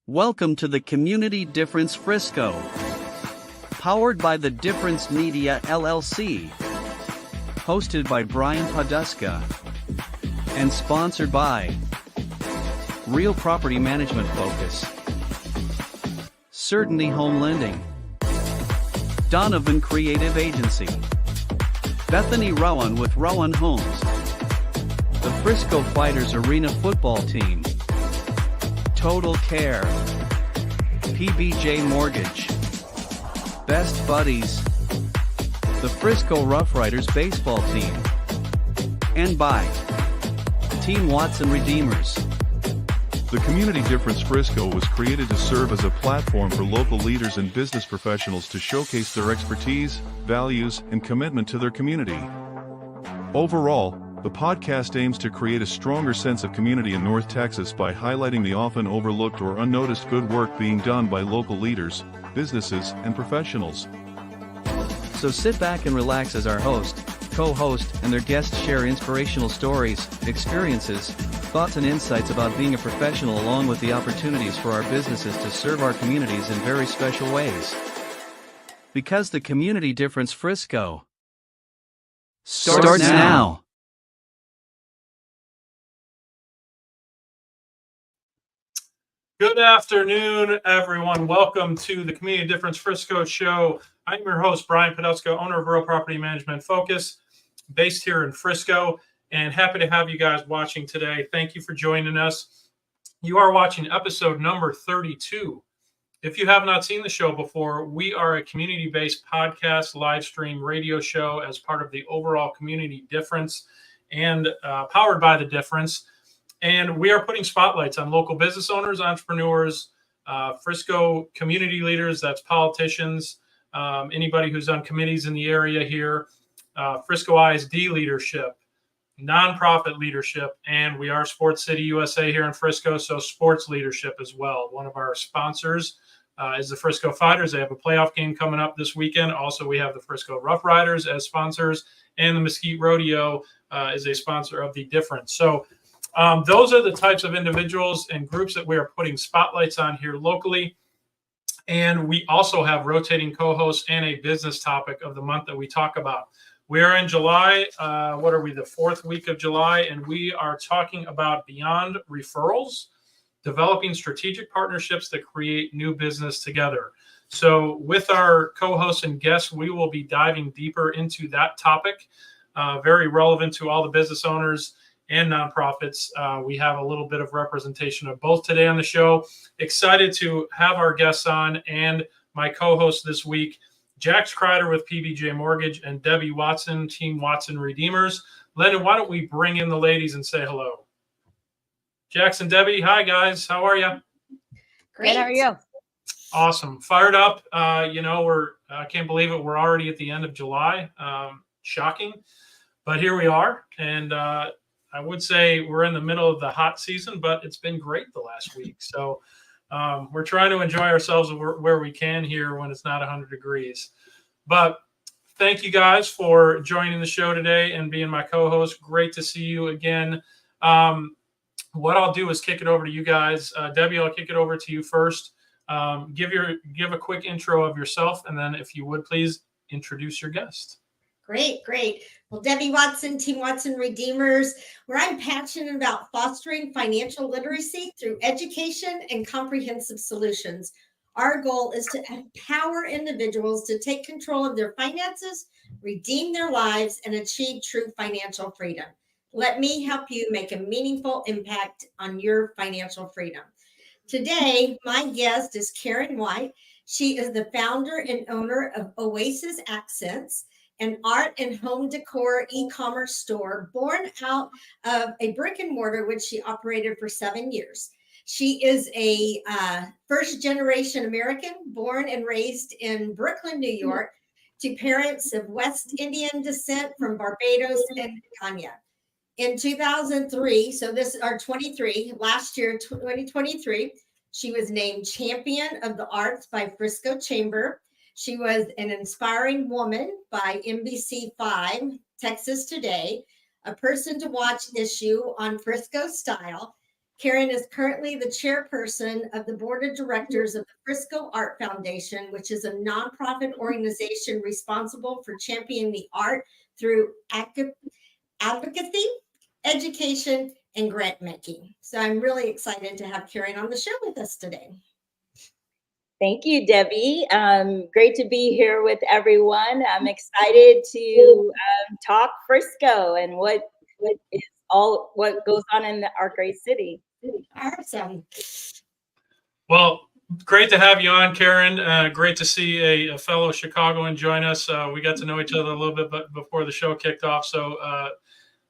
Welcome to the Community Difference Frisco, powered by the Difference Media LLC, hosted by Brian Poduska, and sponsored by Real Property Management Focus, Certainty Home Lending, Donovan Creative Agency, Bethany Rowan with Rowan Homes, the Frisco Fighters Arena Football Team, Total Care, PBJ Mortgage, Best Buddies, the Frisco Rough Riders Baseball Team, and by Team Watson Redeemers. The Community Difference Frisco was created to serve as a platform for local leaders and business professionals to showcase their expertise, values, and commitment to their community. Overall, the podcast aims to create a stronger sense of community in North Texas by highlighting the often overlooked or unnoticed good work being done by local leaders, businesses, and professionals. So sit back and relax as our host, co-host, and their guests share inspirational stories, experiences, thoughts, and insights about being a professional, along with the opportunities for our businesses to serve our communities in very special ways. Because the Community Difference Frisco starts now. Good afternoon, everyone. Welcome to the Community Difference Frisco show. I'm your host, Brian Poduska, owner of Real Property Management Focus, based here in Frisco, and happy to have you guys watching today. Thank you for joining us. You are watching episode number 32. If you have not seen the show before, we are a community-based podcast, live stream radio show as part of the overall Community Difference and powered by the Difference. And we are putting spotlights on local business owners, entrepreneurs, Frisco community leaders, that's politicians, anybody who's on committees in the area here, Frisco ISD leadership, nonprofit leadership, and we are Sports City USA here in Frisco, so sports leadership as well. One of our sponsors is the Frisco Fighters. They have a playoff game coming up this weekend. Also, we have the Frisco Rough Riders as sponsors, and the Mesquite Rodeo is a sponsor of the Difference. So those are the types of individuals and groups that we are putting spotlights on here locally. And we also have rotating co-hosts and a business topic of the month that we talk about. We are in July. What are we, the fourth week of July? And we are talking about beyond referrals, developing strategic partnerships that create new business together. So with our co-hosts and guests, we will be diving deeper into that topic, very relevant to all the business owners and nonprofits. We have a little bit of representation of both today on the show. Excited to have our guests on, and my co-host this week, Jax Crider with PBJ Mortgage and Debbie Watson, Team Watson Redeemers. Lennon, why don't we bring in the ladies and say hello? Jax and Debbie, hi guys, how are you? Great, how are you? Awesome, fired up. I can't believe it. We're already at the end of July. Shocking, but here we are, and I would say we're in the middle of the hot season, but it's been great the last week. So we're trying to enjoy ourselves where we can here when it's not 100 degrees. But thank you guys for joining the show today and being my co-host. Great to see you again. What I'll do is kick it over to you guys. Debbie, I'll kick it over to you first. Give a quick intro of yourself, and then if you would please introduce your guest. Great. Well, Debbie Watson, Team Watson Redeemers, where I'm passionate about fostering financial literacy through education and comprehensive solutions. Our goal is to empower individuals to take control of their finances, redeem their lives, and achieve true financial freedom. Let me help you make a meaningful impact on your financial freedom. Today, my guest is Karen White. She is the founder and owner of Oasis Accents, an art and home decor e-commerce store born out of a brick and mortar, which she operated for 7 years. She is a first-generation American, born and raised in Brooklyn, New York, to parents of West Indian descent from Barbados and Kenya. In 2003, so this is our 23, last year, 2023, she was named Champion of the Arts by Frisco Chamber. She was an inspiring woman by NBC5, Texas Today, a person to watch issue on Frisco Style, Karen is currently the chairperson of the board of directors of the Frisco Art Foundation, which is a nonprofit organization responsible for championing the art through advocacy, education, and grant making. So I'm really excited to have Karen on the show with us today. Thank you, Debbie. Great to be here with everyone. I'm excited to talk Frisco and what goes on in our great city. Awesome. Well, great to have you on, Karen. Great to see a fellow Chicagoan join us. We got to know each other a little bit before the show kicked off. So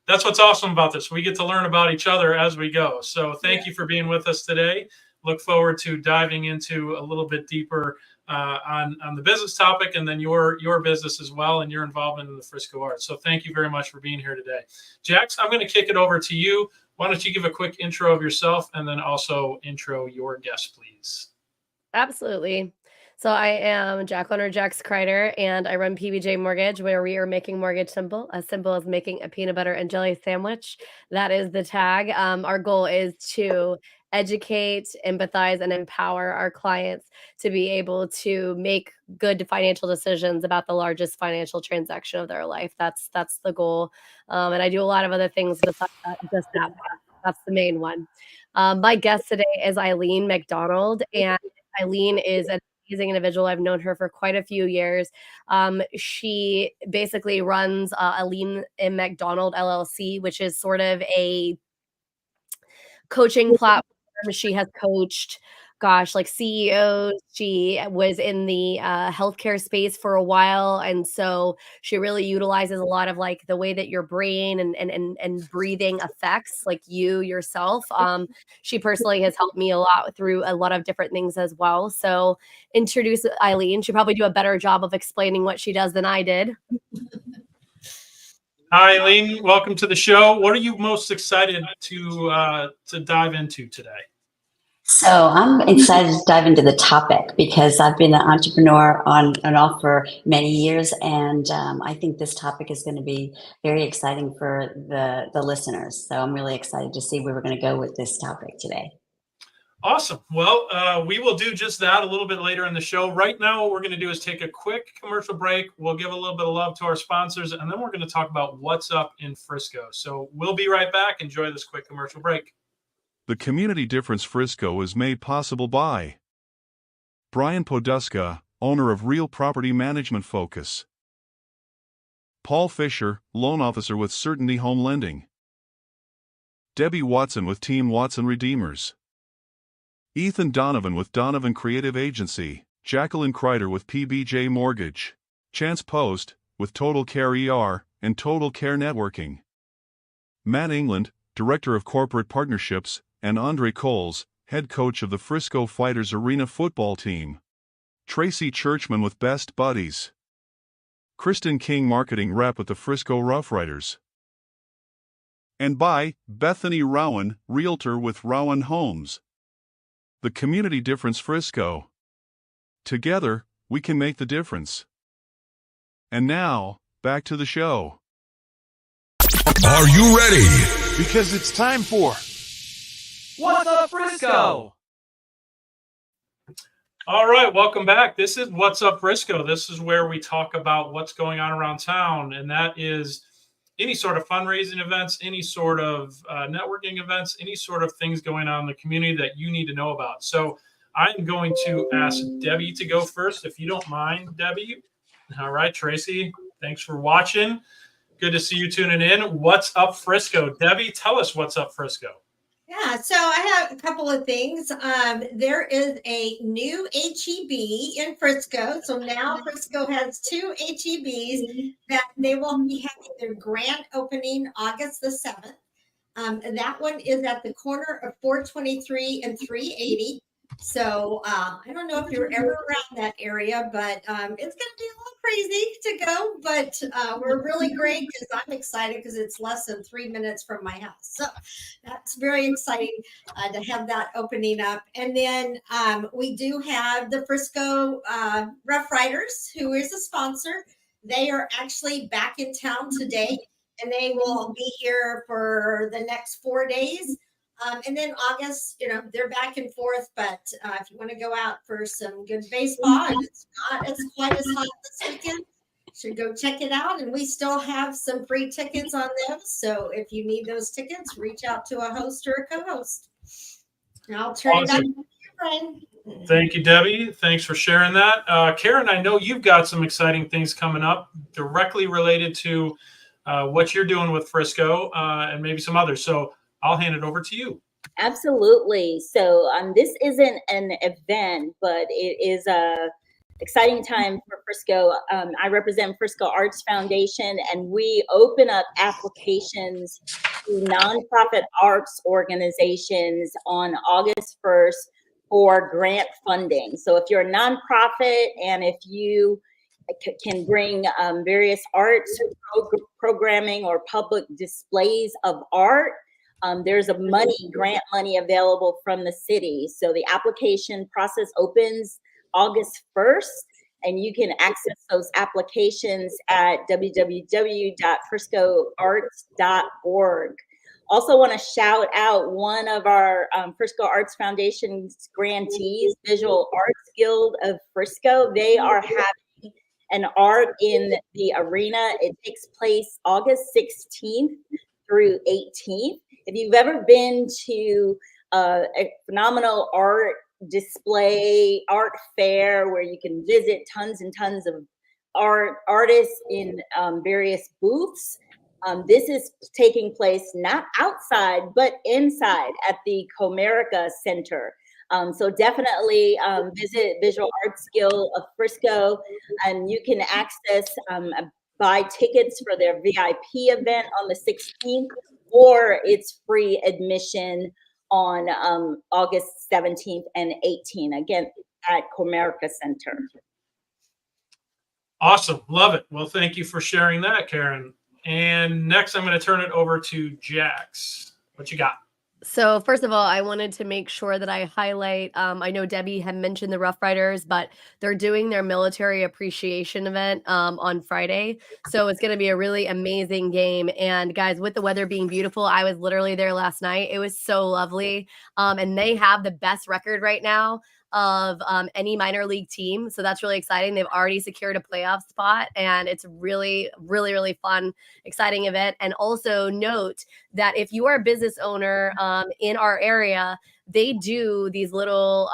that's what's awesome about this. We get to learn about each other as we go. So thank you for being with us today. Look forward to diving into a little bit deeper on the business topic, and then your business as well, and your involvement in the Frisco Arts. So thank you very much for being here today. Jax, I'm going to kick it over to you. Why don't you give a quick intro of yourself and then also intro your guest, please? Absolutely. So I am owner Jax Crider, and I run PBJ Mortgage, where we are making mortgage simple, as simple as making a peanut butter and jelly sandwich. That is the tag. Our goal is to educate, empathize, and empower our clients to be able to make good financial decisions about the largest financial transaction of their life. That's the goal. And I do a lot of other things besides that, just that. That's the main one. My guest today is Eileen McDonald, and Eileen is an amazing individual. I've known her for quite a few years. She basically runs Eileen M McDonald LLC, which is sort of a coaching platform. She has coached, like CEOs. She was in the healthcare space for a while. And so she really utilizes a lot of like the way that your brain and breathing affects like you yourself. She personally has helped me a lot through a lot of different things as well. So introduce Eileen. She'll probably do a better job of explaining what she does than I did. Hi, Eileen. Welcome to the show. What are you most excited to dive into today? So I'm excited to dive into the topic because I've been an entrepreneur on and off for many years, and I think this topic is going to be very exciting for the listeners. So I'm really excited to see where we're going to go with this topic today. Awesome. Well, we will do just that a little bit later in the show. Right now, what we're going to do is take a quick commercial break. We'll give a little bit of love to our sponsors, and then we're going to talk about what's up in Frisco. So we'll be right back. Enjoy this quick commercial break. The Community Difference Frisco is made possible by Brian Poduska, owner of Real Property Management Focus; Paul Fisher, loan officer with Certainty Home Lending; Debbie Watson with Team Watson Redeemers; Ethan Donovan with Donovan Creative Agency; Jacqueline Crider with PBJ Mortgage; Chance Post with Total Care ER and Total Care Networking; Matt England, Director of Corporate Partnerships, and Andre Coles, head coach of the Frisco Fighters Arena football team; Tracy Churchman with Best Buddies; Kristen King, marketing rep with the Frisco Rough Riders; and by Bethany Rowan, realtor with Rowan Homes. The Community Difference Frisco. Together, we can make the difference. And now, back to the show. Are you ready? Because it's time for What's Up Frisco? All right, welcome back. This is What's Up Frisco. This is where we talk about what's going on around town, and that is any sort of fundraising events, any sort of networking events, any sort of things going on in the community that you need to know about. So I'm going to ask Debbie to go first, if you don't mind, Debbie. All right, Tracy, thanks for watching. Good to see you tuning in. What's Up Frisco? Debbie, tell us what's up Frisco. Yeah, so I have a couple of things. There is a new HEB in Frisco. So now Frisco has two HEBs that they will be having their grand opening August the 7th. That one is at the corner of 423 and 380. So I don't know if you're ever around that area, but it's going to be a little crazy to go. But we're really great because I'm excited because it's less than 3 minutes from my house. So that's very exciting to have that opening up. And then we do have the Frisco Rough Riders, who is a sponsor. They are actually back in town today, and they will be here for the next 4 days. And then August, they're back and forth. But if you want to go out for some good baseball, and it's quite as hot this weekend, should go check it out. And we still have some free tickets on those. So if you need those tickets, reach out to a host or a co-host. And I'll turn it back to you, Brian. Thank you, Debbie. Thanks for sharing that. Karen, I know you've got some exciting things coming up directly related to what you're doing with Frisco and maybe some others. So I'll hand it over to you. Absolutely. So this isn't an event, but it is a exciting time for Frisco. I represent Frisco Arts Foundation, and we open up applications to nonprofit arts organizations on August 1st for grant funding. So if you're a nonprofit and if you can bring various arts programming or public displays of art, there's a grant money available from the city. So the application process opens August 1st, and you can access those applications at www.friscoarts.org. Also want to shout out one of our Frisco Arts Foundation's grantees, Visual Arts Guild of Frisco. They are having an art in the arena. It takes place August 16th through 18th. If you've ever been to a phenomenal art display, art fair where you can visit tons and tons of artists in various booths, this is taking place not outside, but inside at the Comerica Center. So definitely visit Visual Arts Guild of Frisco, and you can access, buy tickets for their VIP event on the 16th, or it's free admission on August 17th and 18th, again, at Comerica Center. Awesome. Love it. Well, thank you for sharing that, Karen. And next, I'm going to turn it over to Jax. What you got? So first of all, I wanted to make sure that I highlight, I know Debbie had mentioned the Rough Riders, but they're doing their military appreciation event on Friday. So it's going to be a really amazing game. And guys, with the weather being beautiful, I was literally there last night. It was so lovely. And they have the best record right now of any minor league team. So that's really exciting. They've already secured a playoff spot, and it's really, really, really fun, exciting event. And also note that if you are a business owner in our area, they do these little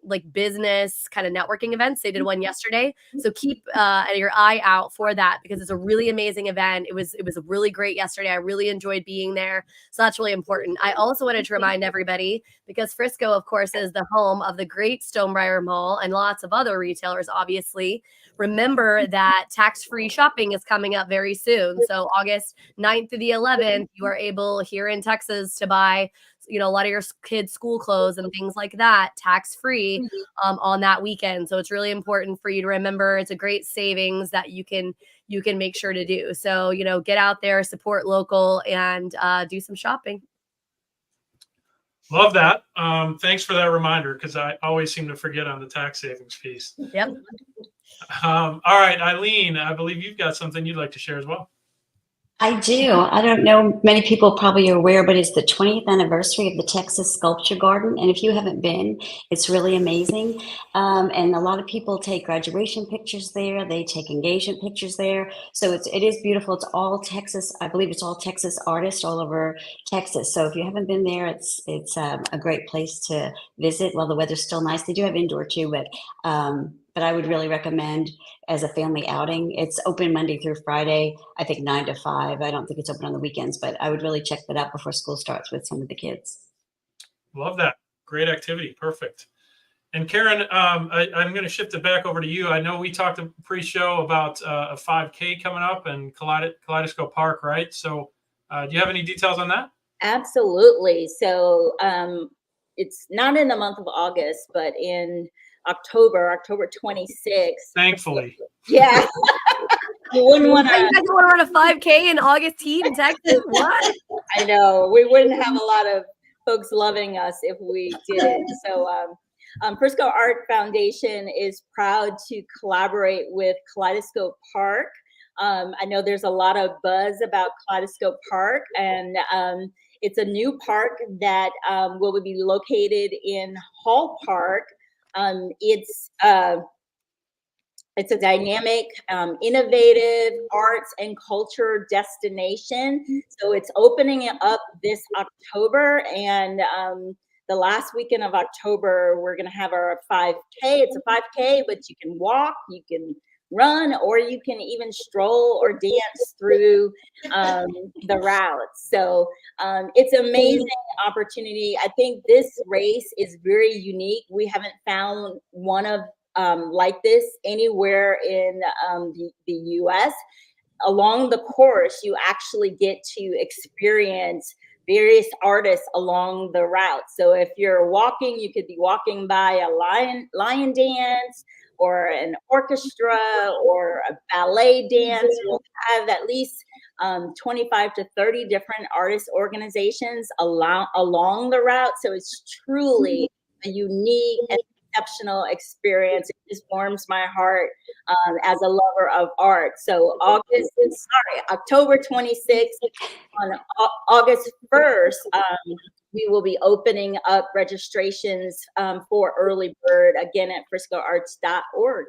like business kind of networking events. They did one yesterday. So keep your eye out for that, because it's a really amazing event. It was really great yesterday. I really enjoyed being there. So that's really important. I also wanted to remind everybody, because Frisco, of course, is the home of the great Stonebriar Mall and lots of other retailers, obviously. Remember that tax-free shopping is coming up very soon. So August 9th through the 11th, you are able here in Texas to buy a lot of your kids' school clothes and things like that, tax-free on that weekend. So it's really important for you to remember. It's a great savings that you can make sure to do. So, get out there, support local, and do some shopping. Love that. Thanks for that reminder, because I always seem to forget on the tax savings piece. Yep. All right, Eileen, I believe you've got something you'd like to share as well. I do. I don't know, many people probably are aware, but it's the 20th anniversary of the Texas Sculpture Garden. And if you haven't been, it's really amazing. And a lot of people take graduation pictures there. They take engagement pictures there. So it is beautiful. It's all Texas. I believe it's all Texas artists all over Texas. So if you haven't been there, it's a great place to visit while the weather's still nice. They do have indoor too, but I would really recommend as a family outing. It's open Monday through Friday, I think 9 to 5. I don't think it's open on the weekends, but I would really check that out before school starts with some of the kids. Love that. Great activity. Perfect. And Karen, I'm going to shift it back over to you. I know we talked pre-show about a 5K coming up in Kaleidoscope Park, right? So do you have any details on that? Absolutely. So it's not in the month of August, but in October 26th. Thankfully. Yeah. You wouldn't want to. You guys want to run a 5K in August heat in Texas? What? I know. We wouldn't have a lot of folks loving us if we didn't. So Frisco Art Foundation is proud to collaborate with Kaleidoscope Park. I know there's a lot of buzz about Kaleidoscope Park, and It's a new park that will be located in Hall Park. It's a dynamic, innovative arts and culture destination. So it's opening it up this October, and the last weekend of October, we're going to have our 5K. It's a 5K, but you can walk, you can run, or you can even stroll or dance through the routes. So it's an amazing opportunity. I think this race is very unique. We haven't found one of like this anywhere in the US. Along the course, you actually get to experience various artists along the route. So if you're walking, you could be walking by a lion dance or an orchestra or a ballet dance. We'll have at least 25 to 30 different artist organizations along the route. So it's truly a unique and exceptional experience. It just warms my heart as a lover of art. So October 26th, on August 1st, we will be opening up registrations for early bird again at friscoarts.org.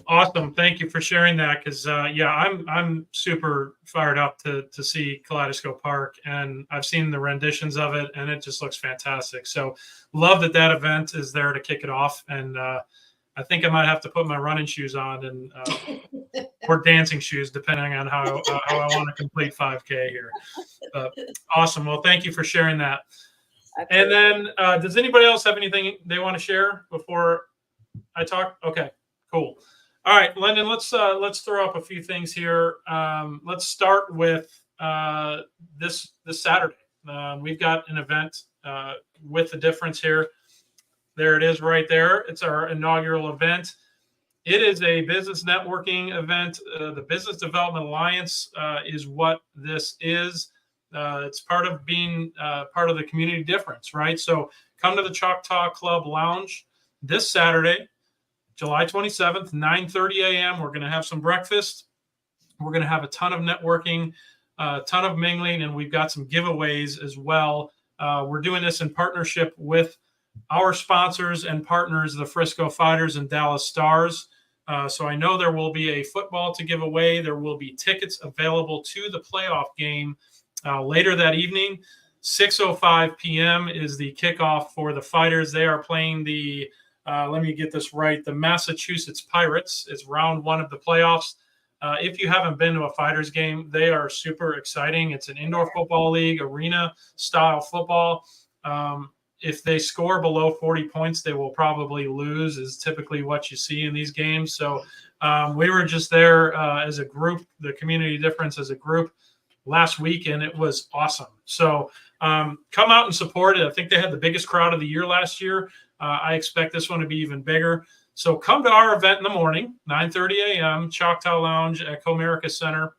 Awesome. Thank you for sharing that. Because I'm super fired up to see Kaleidoscope Park, and I've seen the renditions of it, and it just looks fantastic. So love that event is there to kick it off. And I think I might have to put my running shoes on and or dancing shoes, depending on how I want to complete 5K here. Awesome. Well, thank you for sharing that. And then does anybody else have anything they want to share before I talk? Okay, cool. All right, Lyndon, let's throw up a few things here. Let's start with this Saturday. We've got an event with the difference here. There it is right there. It's our inaugural event. It is a business networking event. The Business Development Alliance is what this is. It's part of being part of the Community Difference, right? So come to the Choctaw Club Lounge this Saturday, July 27th, 9:30 a.m. We're going to have some breakfast. We're going to have a ton of networking, a ton of mingling, and we've got some giveaways as well. We're doing this in partnership with our sponsors and partners, the Frisco Fighters and Dallas Stars. So I know there will be a football to give away. There will be tickets available to the playoff game later that evening. 6:05 p.m. is the kickoff for the Fighters. They are playing the let me get this right, the Massachusetts Pirates. It's round one of the playoffs. If you haven't been to a Fighters game, they are super exciting. It's an indoor football league, arena style football. If they score below 40 points, they will probably lose, is typically what you see in these games. So we were just there as a group, the Community Difference as a group last week, and it was awesome. So come out and support it. I think they had the biggest crowd of the year last year. I expect this one to be even bigger. So come to our event in the morning, 9:30 a.m., Choctaw Lounge at Comerica Center,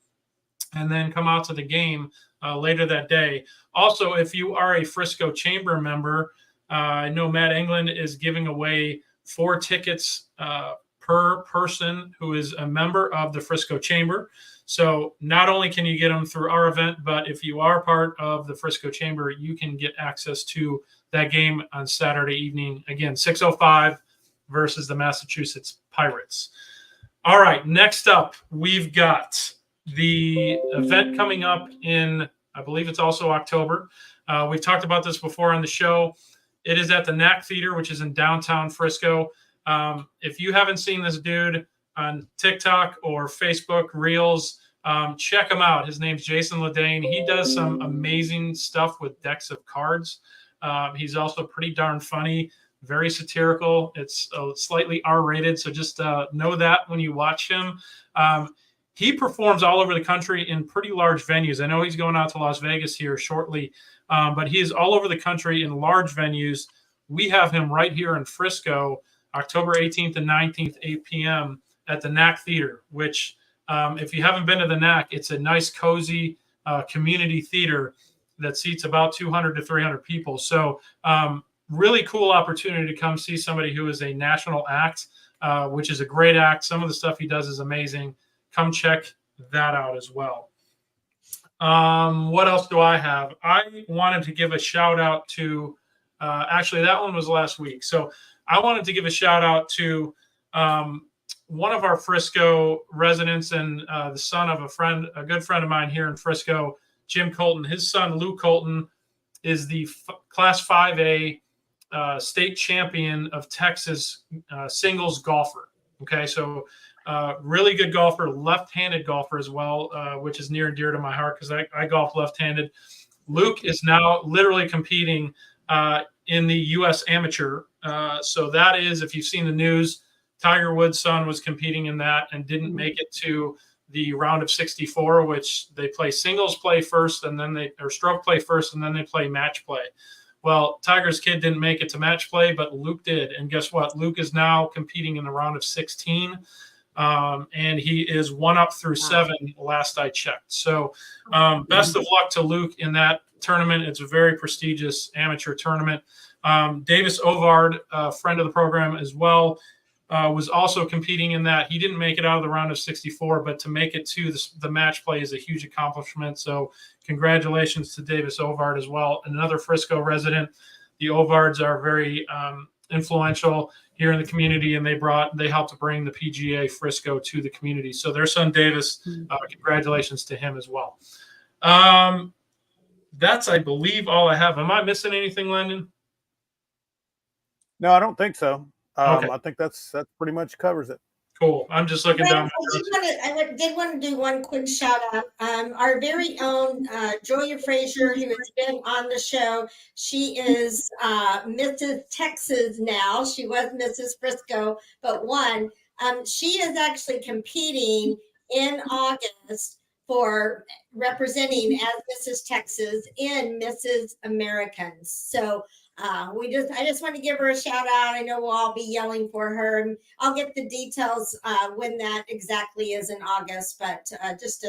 and then come out to the game later that day. Also, if you are a Frisco Chamber member, I know Matt England is giving away 4 tickets per person who is a member of the Frisco Chamber. So not only can you get them through our event, but if you are part of the Frisco Chamber, you can get access to that game on Saturday evening. Again, 6:05 versus the Massachusetts Pirates. All right, next up, we've got the event coming up in, I believe it's also October. We've talked about this before on the show. It is at the NAC Theater, which is in downtown Frisco. If you haven't seen this dude on TikTok or Facebook Reels, check him out. His name's Jason Ledane. He does some amazing stuff with decks of cards. He's also pretty darn funny, very satirical. It's slightly R-rated, so just know that when you watch him. He performs all over the country in pretty large venues. I know he's going out to Las Vegas here shortly, but he is all over the country in large venues. We have him right here in Frisco, October 18th and 19th, 8 p.m. at the NAC Theater, which if you haven't been to the NAC, it's a nice, cozy community theater that seats about 200 to 300 people. So really cool opportunity to come see somebody who is a national act, which is a great act. Some of the stuff he does is amazing. Come check that out as well. What else do I have? I wanted to give a shout out to, actually, that one was last week. So I wanted to give a shout out to one of our Frisco residents and the son of a good friend of mine here in Frisco, Jim Colton. His son, Lou Colton, is the Class 5A state champion of Texas singles golfer. Okay, so really good golfer, left-handed golfer as well, which is near and dear to my heart because I golf left-handed. Luke is now literally competing in the U.S. Amateur. So that is, if you've seen the news, Tiger Woods' son was competing in that and didn't make it to the round of 64, which they play singles play first, and then or stroke play first, and then they play match play. Well, Tiger's kid didn't make it to match play, but Luke did. And guess what? Luke is now competing in the round of 16. And he is 1 up through 7 last I checked. So best of luck to Luke in that tournament. It's a very prestigious amateur tournament. Davis Ovard, a friend of the program as well, was also competing in that. He didn't make it out of the round of 64, but to make it to the match play is a huge accomplishment. So congratulations to Davis Ovard as well. Another Frisco resident. The Ovards are very influential here in the community, and they helped to bring the PGA Frisco to the community. So their son Davis, congratulations to him as well. That's, I believe, all I have. Am I missing anything, Landon? No, I don't think so. Okay. I think that pretty much covers it. Cool. I'm just looking down. I did want to do one quick shout out. Our very own Julia Frazier, who has been on the show. She is Mrs. Texas now. She was Mrs. Frisco, but won. She is actually competing in August for representing as Mrs. Texas in Mrs. Americans. So I just want to give her a shout out. I know we'll all be yelling for her, and I'll get the details when that exactly is in August, but just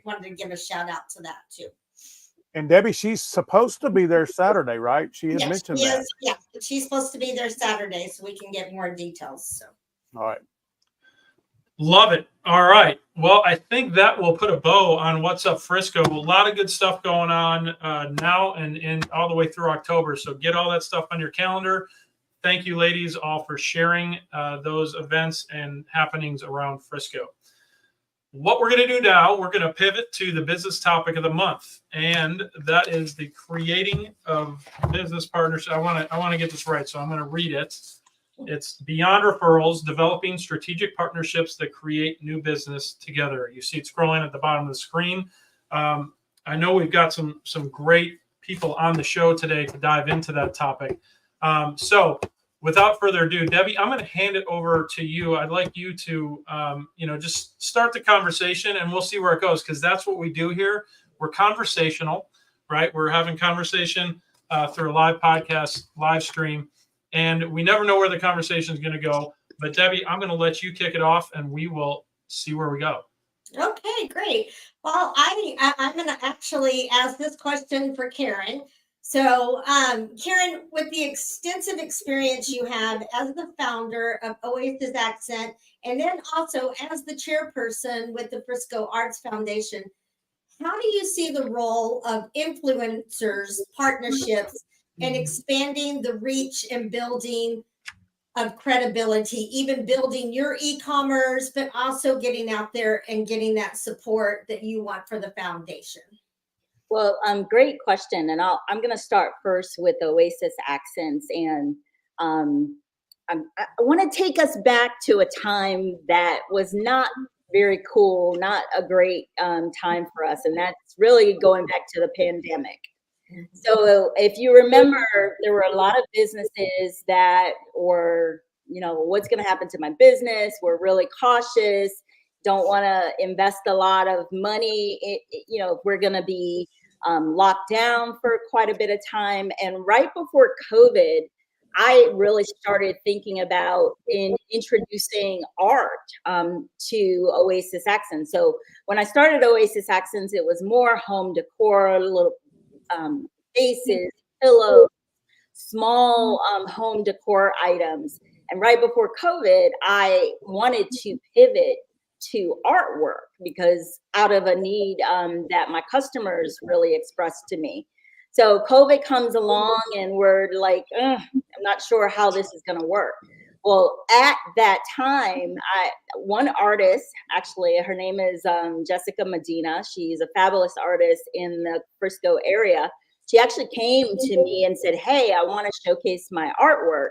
wanted to give a shout out to that too. And Debbie, she's supposed to be there Saturday, right? She had mentioned that. Yeah, she's supposed to be there Saturday, so we can get more details. So, all right. Love it. All right. Well, I think that will put a bow on What's Up Frisco. A lot of good stuff going on now and all the way through October. So get all that stuff on your calendar. Thank you, ladies, all for sharing those events and happenings around Frisco. What we're going to do now, we're going to pivot to the business topic of the month, and that is the creating of business partnerships. I want to get this right, so I'm going to read it. It's Beyond Referrals, developing strategic partnerships that create new business together. You see it scrolling at the bottom of the screen. I know we've got some great people on the show today to dive into that topic. So without further ado, Debbie, I'm going to hand it over to you. I'd like you to, just start the conversation, and we'll see where it goes, because that's what we do here. We're conversational, right? We're having conversation through a live podcast, live stream. And we never know where the conversation is going to go. But Debbie, I'm going to let you kick it off, and we will see where we go. Okay, great. Well, I'm going to actually ask this question for Karen. So, Karen, with the extensive experience you have as the founder of Oasis Accent, and then also as the chairperson with the Frisco Arts Foundation, how do you see the role of influencers, partnerships, and expanding the reach and building of credibility, even building your e-commerce, but also getting out there and getting that support that you want for the foundation? Well, great question. And I'm going to start first with Oasis Accents. And I want to take us back to a time that was not very cool, not a great time for us. And that's really going back to the pandemic. So if you remember, there were a lot of businesses that were, what's going to happen to my business? We're really cautious, don't want to invest a lot of money. If we're going to be locked down for quite a bit of time. And right before COVID, I really started thinking about introducing art to Oasis Accents. So when I started Oasis Accents, it was more home decor, little vases, pillows, small home decor items. And right before COVID, I wanted to pivot to artwork because out of a need that my customers really expressed to me. So COVID comes along and we're like, I'm not sure how this is going to work. Well, at that time, one artist, actually, her name is Jessica Medina. She's a fabulous artist in the Frisco area. She actually came to me and said, hey, I want to showcase my artwork.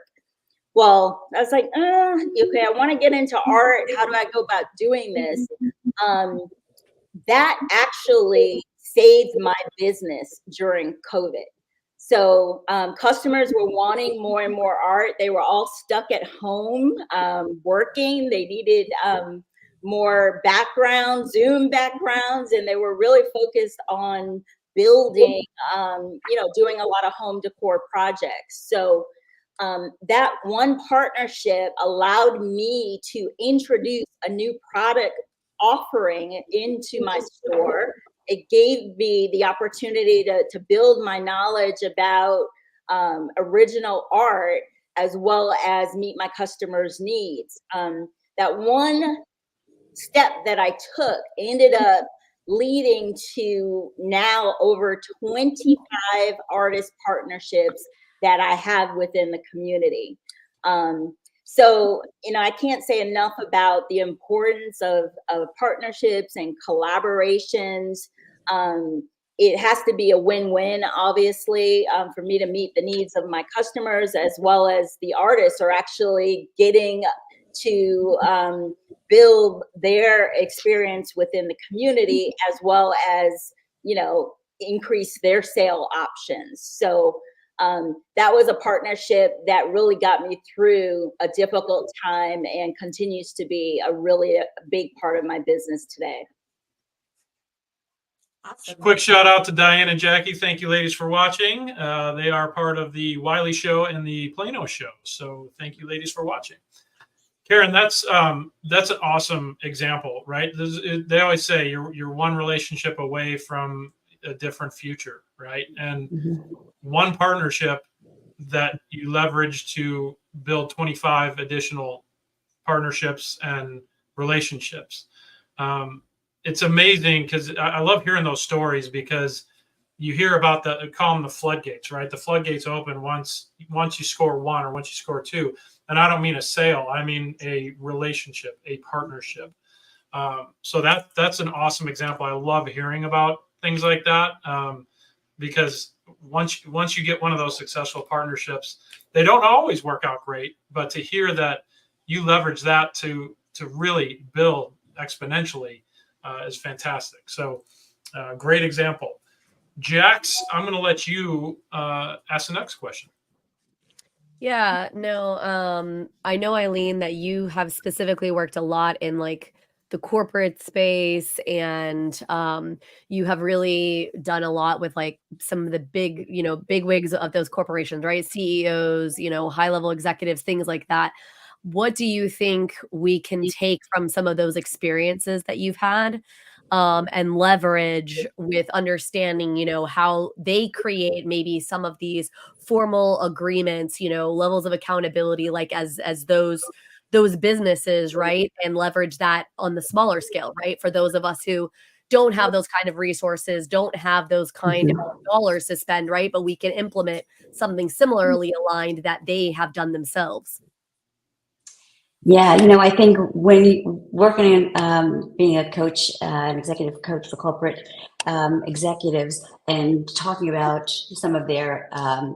Well, I was like, okay, I want to get into art. How do I go about doing this? That actually saved my business during COVID. So customers were wanting more and more art. They were all stuck at home working. They needed more backgrounds, Zoom backgrounds, and they were really focused on building, doing a lot of home decor projects. So that one partnership allowed me to introduce a new product offering into my store. It gave me the opportunity to build my knowledge about original art as well as meet my customers' needs. That one step that I took ended up leading to now over 25 artist partnerships that I have within the community. So, I can't say enough about the importance of partnerships and collaborations. It has to be a win-win, obviously, for me to meet the needs of my customers, as well as the artists are actually getting to build their experience within the community, as well as, increase their sale options. So that was a partnership that really got me through a difficult time and continues to be a really big part of my business today. Awesome. Quick shout out to Diane and Jackie. Thank you, ladies, for watching. They are part of the Wiley Show and the Plano Show. So thank you, ladies, for watching. Karen, that's an awesome example, right? They always say you're one relationship away from a different future, right? And one partnership that you leverage to build 25 additional partnerships and relationships. It's amazing because I love hearing those stories, because you hear about call them the floodgates, right? The floodgates open once you score one or once you score two. And I don't mean a sale, I mean a relationship, a partnership. So that's an awesome example. I love hearing about things like that, because once you get one of those successful partnerships, they don't always work out great, but to hear that you leverage that to really build exponentially is fantastic. So great example. Jax, I'm going to let you ask the next question. Yeah, no, I know, Eileen, that you have specifically worked a lot in like the corporate space, and you have really done a lot with like some of the big wigs of those corporations, right? CEOs, high level executives, things like that. What do you think we can take from some of those experiences that you've had and leverage with understanding, how they create maybe some of these formal agreements, levels of accountability, like as those businesses, right? And leverage that on the smaller scale, right? For those of us who don't have those kind of resources, don't have those kind of dollars to spend, right? But we can implement something similarly aligned that they have done themselves. Yeah, I think when you working in being a coach, an executive coach for corporate executives, and talking about some of their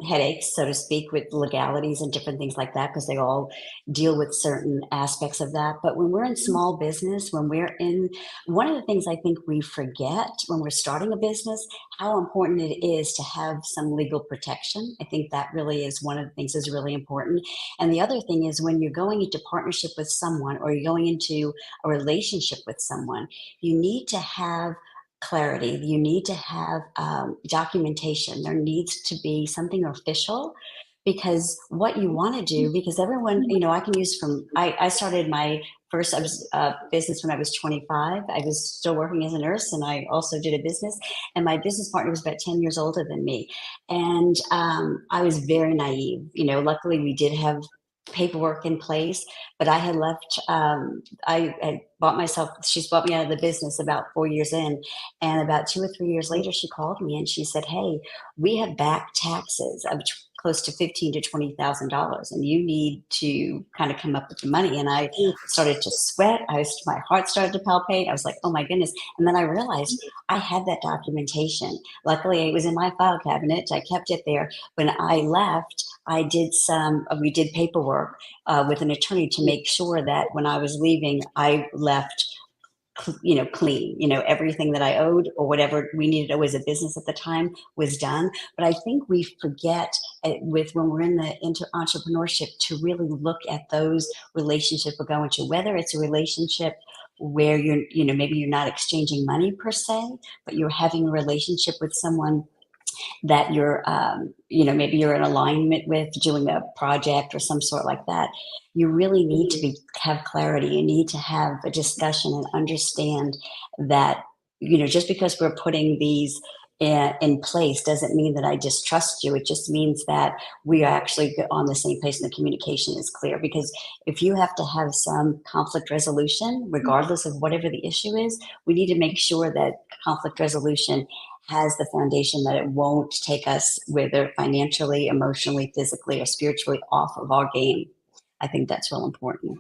headaches, so to speak, with legalities and different things like that, because they all deal with certain aspects of that. But when we're in small business, one of the things I think we forget when we're starting a business, how important it is to have some legal protection. I think that really is one of the things that's really important. And the other thing is, when you're going into partnership with someone, or you're going into a relationship with someone, you need to have clarity. You need to have documentation. There needs to be something official, because what you want to do, because everyone, I can use I started my first business when I was 25. I was still working as a nurse, and I also did a business, and my business partner was about 10 years older than me. And I was very naive. Luckily we did have paperwork in place, but I had left, I had bought myself, she's bought me out of the business about 4 years in. And about 2 or 3 years later, she called me and she said, "Hey, we have back taxes of close to $15,000 to $20,000, and you need to kind of come up with the money." And I started to sweat. My heart started to palpitate. I was like, "Oh my goodness." And then I realized I had that documentation. Luckily, it was in my file cabinet. I kept it there. When I left, we did paperwork with an attorney to make sure that when I was leaving, I left clean, everything that I owed or whatever we needed to as a business at the time was done. But I think we forget when we're into entrepreneurship to really look at those relationships we're going to, whether it's a relationship where maybe you're not exchanging money per se, but you're having a relationship with someone that you're, maybe you're in alignment with doing a project or some sort like that. You really need to have clarity. You need to have a discussion and understand that, just because we're putting these in place doesn't mean that I distrust you. It just means that we are actually on the same page and the communication is clear. Because if you have to have some conflict resolution, regardless of whatever the issue is, we need to make sure that conflict resolution has the foundation that it won't take us, whether financially, emotionally, physically, or spiritually, off of our game. I think that's real important.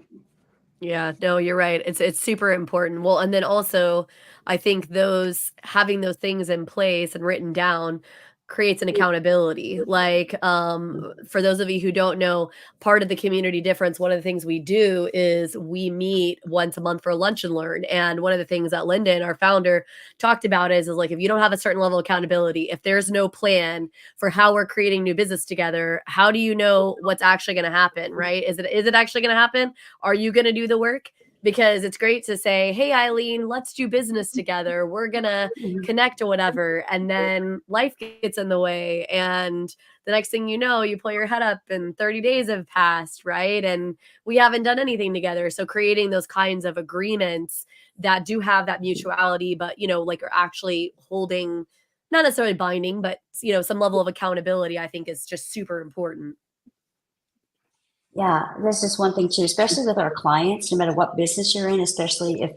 Yeah, no, you're right. It's super important. Well, and then also I think having those things in place and written down creates an accountability. Like for those of you who don't know, part of the community difference, one of the things we do is we meet once a month for lunch and learn. And one of the things that Lyndon, our founder, talked about is like, if you don't have a certain level of accountability, if there's no plan for how we're creating new business together, how do you know what's actually going to happen, right? Is it actually going to happen? Are you going to do the work? Because it's great to say, "Hey, Eileen, let's do business together. We're going to connect or whatever." And then life gets in the way. And the next thing you know, you pull your head up and 30 days have passed, right? And we haven't done anything together. So creating those kinds of agreements that do have that mutuality, but, like are actually holding, not necessarily binding, but, some level of accountability, I think is just super important. Yeah, there's just one thing too, especially with our clients, no matter what business you're in, especially if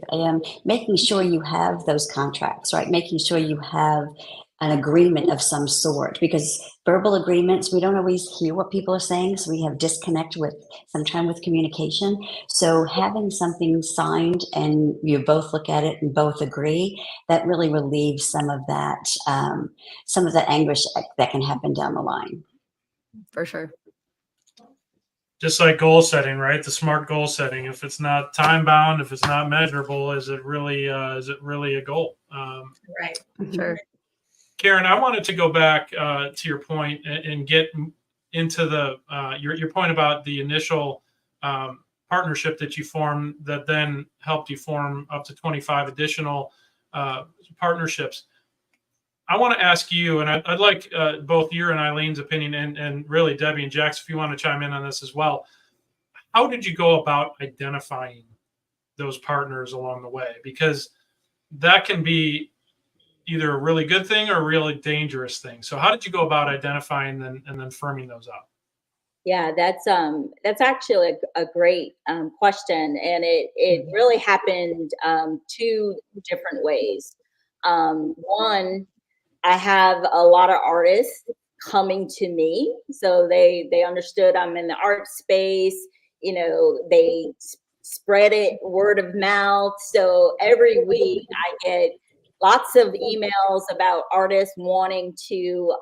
making sure you have those contracts, right? Making sure you have an agreement of some sort, because verbal agreements, we don't always hear what people are saying. So we have disconnect sometimes with communication. So having something signed and you both look at it and both agree, that really relieves some of that anguish that can happen down the line. For sure. Just like goal setting, right? The SMART goal setting. If it's not time bound, if it's not measurable, is it really a goal? Right. Sure. Karen, I wanted to go back to your point and get into your point about the initial partnership that you formed that then helped you form up to 25 additional partnerships. I want to ask you, and I'd like both your and Eileen's opinion, and really Debbie and Jax, if you want to chime in on this as well. How did you go about identifying those partners along the way? Because that can be either a really good thing or a really dangerous thing. So how did you go about identifying them and then firming those up? Yeah, that's actually a great question, and it really happened two different ways. One, I have a lot of artists coming to me, so they understood I'm in the art space. They spread it word of mouth. So every week I get lots of emails about artists wanting to,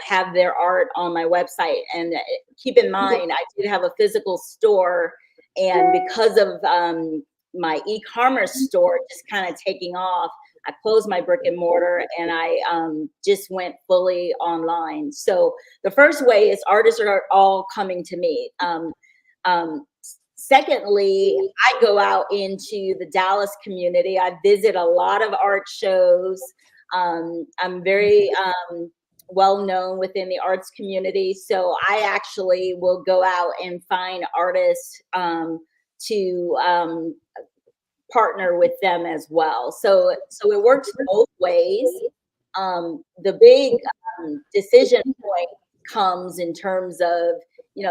have their art on my website. And keep in mind, I did have a physical store, and because of my e-commerce store just kind of taking off, I closed my brick and mortar and I just went fully online. So the first way is artists are all coming to me. Secondly, I go out into the Dallas community. I visit a lot of art shows. I'm very well known within the arts community. So I actually will go out and find artists to partner with them as well. So it works both ways. The big decision point comes in terms of,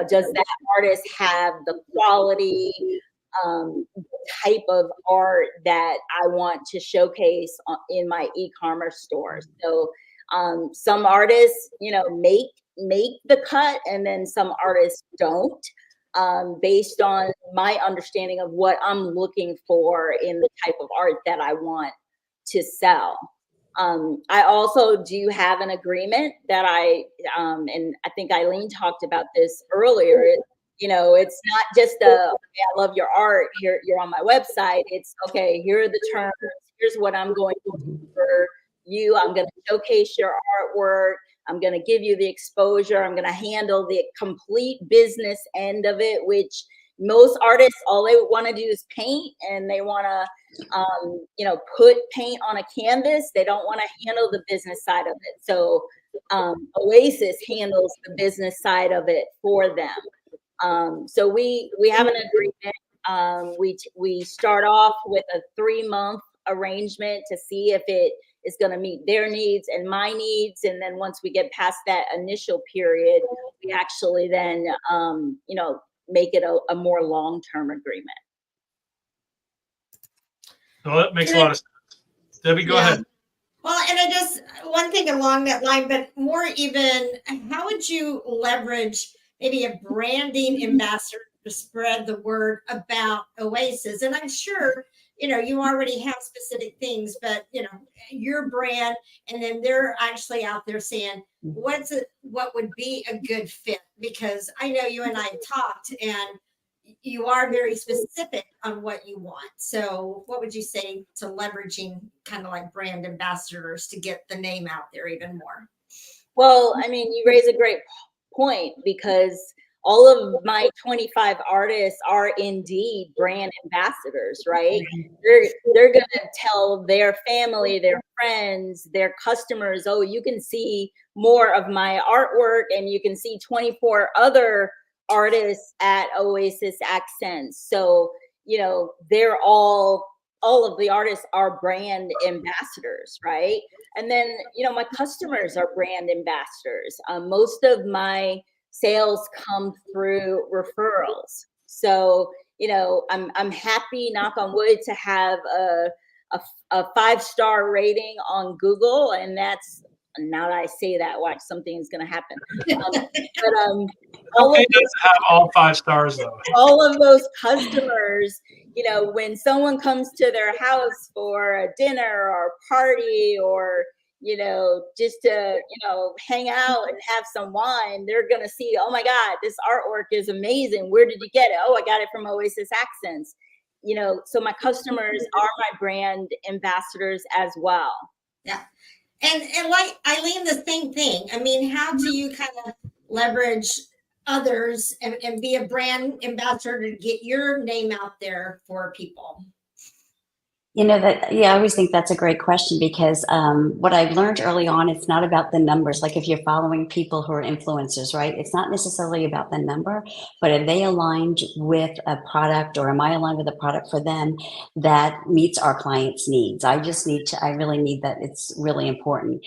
does that artist have the quality, type of art that I want to showcase in my e-commerce stores? So some artists, make the cut, and then some artists don't, based on my understanding of what I'm looking for in the type of art that I want to sell. I also do have an agreement that and I think Eileen talked about this earlier. It's not just okay, I love your art, here, you're on my website. It's okay, here are the terms, here's what I'm going to do for you. I'm going to showcase your artwork. I'm going to give you the exposure. I'm going to handle the complete business end of it, which most artists, all they want to do is paint, and they want to, put paint on a canvas. They don't want to handle the business side of it. So Oasis handles the business side of it for them. So we have an agreement. We start off with a 3-month arrangement to see if it is going to meet their needs and my needs. And then once we get past that initial period, we actually then, make it a more long-term agreement. Well, that makes a lot of sense. Debbie, go ahead. Well, and one thing along that line, but more even, how would you leverage maybe a branding ambassador to spread the word about Oasis? And I'm sure, you already have specific things, but, your brand, and then they're actually out there saying, what would be a good fit? Because I know you and I talked, and you are very specific on what you want. So what would you say to leveraging kind of like brand ambassadors to get the name out there even more? Well, I mean, you raise a great point, because all of my 25 artists are indeed brand ambassadors, right? They're going to tell their family, their friends, their customers, oh, you can see more of my artwork, and you can see 24 other artists at Oasis Accents. So, they're all of the artists are brand ambassadors, right? And then, my customers are brand ambassadors. Most of my sales come through referrals. So, I'm happy, knock on wood, to have a 5-star rating on Google. And that's, now that I say that, watch, something is going to happen. Okay, doesn't have all 5 stars though. All of those customers, when someone comes to their house for a dinner or a party, or just to, hang out and have some wine, they're going to see, oh my God, this artwork is amazing. Where did you get it? Oh, I got it from Oasis Accents. So my customers are my brand ambassadors as well. Yeah. And like Eileen, the same thing. I mean, how do you kind of leverage others and be a brand ambassador to get your name out there for people? I always think that's a great question, because what I've learned early on, it's not about the numbers. Like if you're following people who are influencers, right? It's not necessarily about the number, but are they aligned with a product, or am I aligned with a product for them that meets our clients' needs? I really need that. It's really important,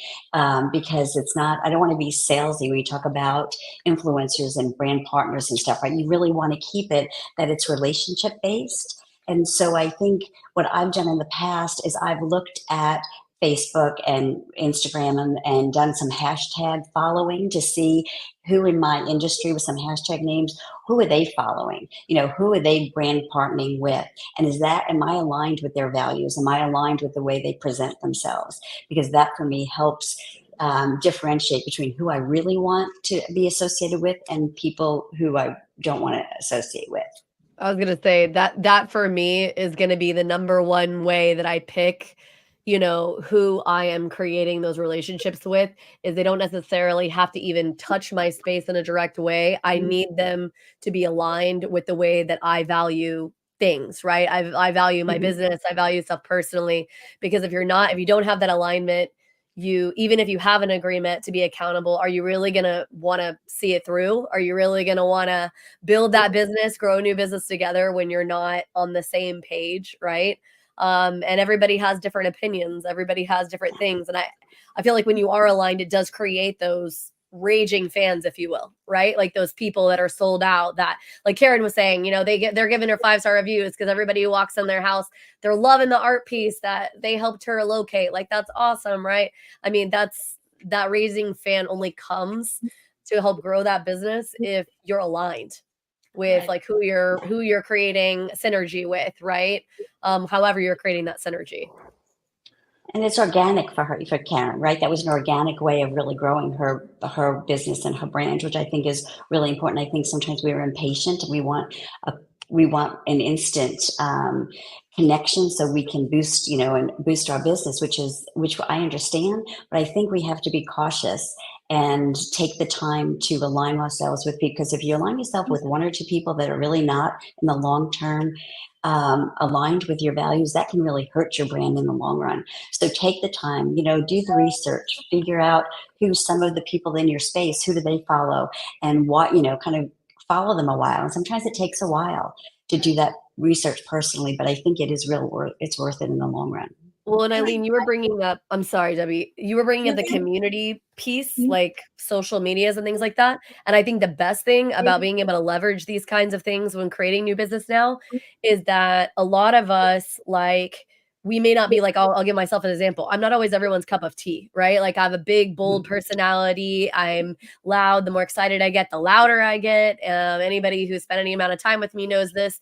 because I don't want to be salesy when you talk about influencers and brand partners and stuff, right? You really want to keep it that it's relationship based. And so I think what I've done in the past is I've looked at Facebook and Instagram and done some hashtag following to see who in my industry with some hashtag names, who are they following? Who are they brand partnering with? And am I aligned with their values? Am I aligned with the way they present themselves? Because that for me helps differentiate between who I really want to be associated with and people who I don't want to associate with. I was going to say that for me is going to be the number one way that I pick, who I am creating those relationships with, is they don't necessarily have to even touch my space in a direct way. I need them to be aligned with the way that I value things, right? I value my business. I value stuff personally, because if you don't have that alignment, even if you have an agreement to be accountable, are you really going to want to see it through? Are you really going to want to build that business, grow a new business together when you're not on the same page, right? And everybody has different opinions. Everybody has different things. And I feel like when you are aligned, it does create those raging fans, if you will, right? Like those people that are sold out, that, like Karen was saying, you know, they're giving her 5-star reviews because everybody who walks in their house, they're loving the art piece that they helped her locate. Like, that's awesome, right? I mean, that raising fan only comes to help grow that business if you're aligned with like who you're creating synergy with, right? However you're creating that synergy. And it's organic for her, for Karen, right? That was an organic way of really growing her business and her brand, which I think is really important. I think sometimes we're impatient and we want an instant connection so we can boost, you know, and boost our business, which I understand, but I think we have to be cautious and take the time to align ourselves with people. Because if you align yourself with 1 or 2 people that are really not in the long term aligned with your values, that can really hurt your brand in the long run. So take the time, you know, do the research, figure out who some of the people in your space, who do they follow, and what, you know, kind of follow them a while. And sometimes it takes a while to do that research personally, but I think it's worth it in the long run. Well, and Eileen, you were bringing up, I'm sorry, Debbie, you were bringing up the community piece, like social medias and things like that. And I think the best thing about being able to leverage these kinds of things when creating new business now is that a lot of us, like, we may not be like, I'll give myself an example. I'm not always everyone's cup of tea, right? Like, I have a big, bold personality. I'm loud. The more excited I get, the louder I get. Anybody who's spent any amount of time with me knows this.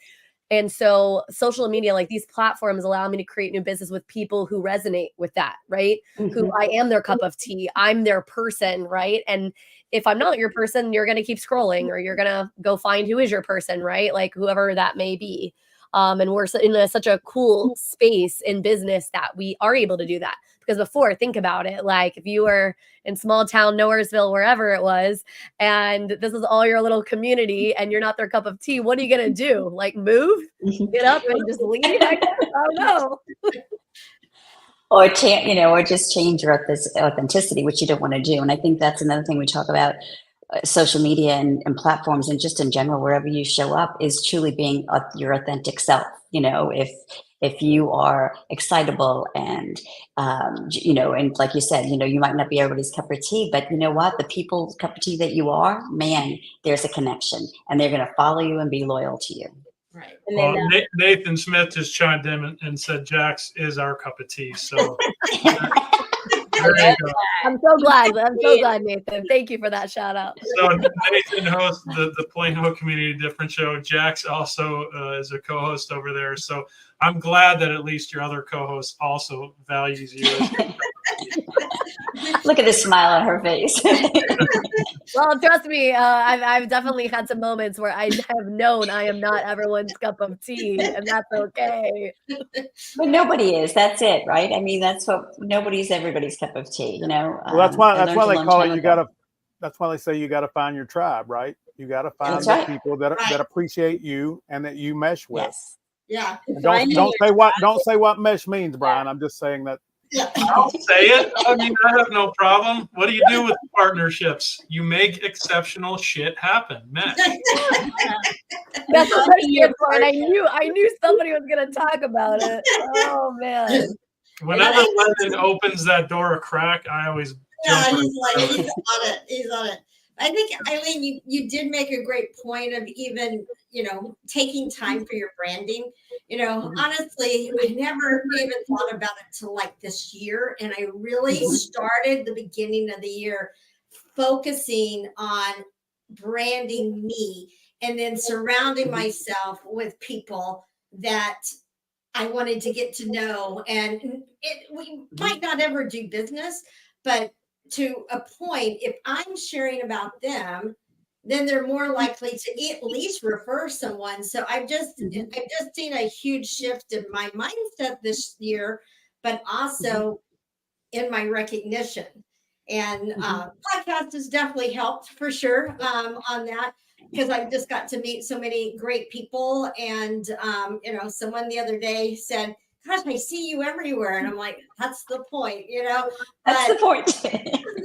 And so social media, like these platforms, allow me to create new business with people who resonate with that, right? Who I am their cup of tea. I'm their person, right? And if I'm not your person, you're going to keep scrolling, or you're going to go find who is your person, right? Like whoever that may be. And we're in such a cool space in business that we are able to do that. Because before, think about it, like if you were in small town Nowheresville, wherever it was, and this is all your little community and you're not their cup of tea, what are you going to do? Like move, get up and just leave? I guess. I don't know. Or just change your authenticity, which you don't want to do. And I think that's another thing we talk about. Social media and platforms, and just in general, wherever you show up, is truly being your authentic self. You know, if you are excitable and, you know, and like you said, you know, you might not be everybody's cup of tea, but you know what, the people's cup of tea that you are, man, there's a connection, and they're going to follow you and be loyal to you. Right. And Well, then, Nathan Smith just chimed in and said Jax is our cup of tea. So there you go. I'm so glad. Nathan. Thank you for that shout out. So Nathan hosts the Plano Community Difference Show. Jax also is a co-host over there. So I'm glad that at least your other co-host also values you. Look at the smile on her face. Well, trust me, I've definitely had some moments where I have known I am not everyone's cup of tea, and that's okay. But nobody is. That's it, right? I mean, that's what nobody's everybody's cup of tea. You know. Well, that's why I they learned a long call time it. ago. That's why they say you got to find your tribe, right? You got to find That's the right. people that appreciate you and that you mesh with. Yes. Yeah. And don't say what mesh means, Brian. I'm just saying that. I'll say it. I mean, I have no problem. What do you do with partnerships? You make exceptional shit happen. Mesh. That's what I here for, and I knew somebody was gonna talk about it. Oh man. Whenever Lennon opens that door a crack, I always jump. He's on it. He's on it. I think, Eileen, you did make a great point of even, you know, taking time for your branding. You know, honestly, I never even thought about it till like this year. And I really started the beginning of the year focusing on branding me and then surrounding myself with people that I wanted to get to know. And we might not ever do business, but to a point, if I'm sharing about them, then they're more likely to at least refer someone. So I've just seen a huge shift in my mindset this year, but also in my recognition. And podcast has definitely helped for sure on that, because I've just got to meet so many great people. And you know, someone the other day said, gosh, I see you everywhere. And I'm like, that's the point, you know? That's the point.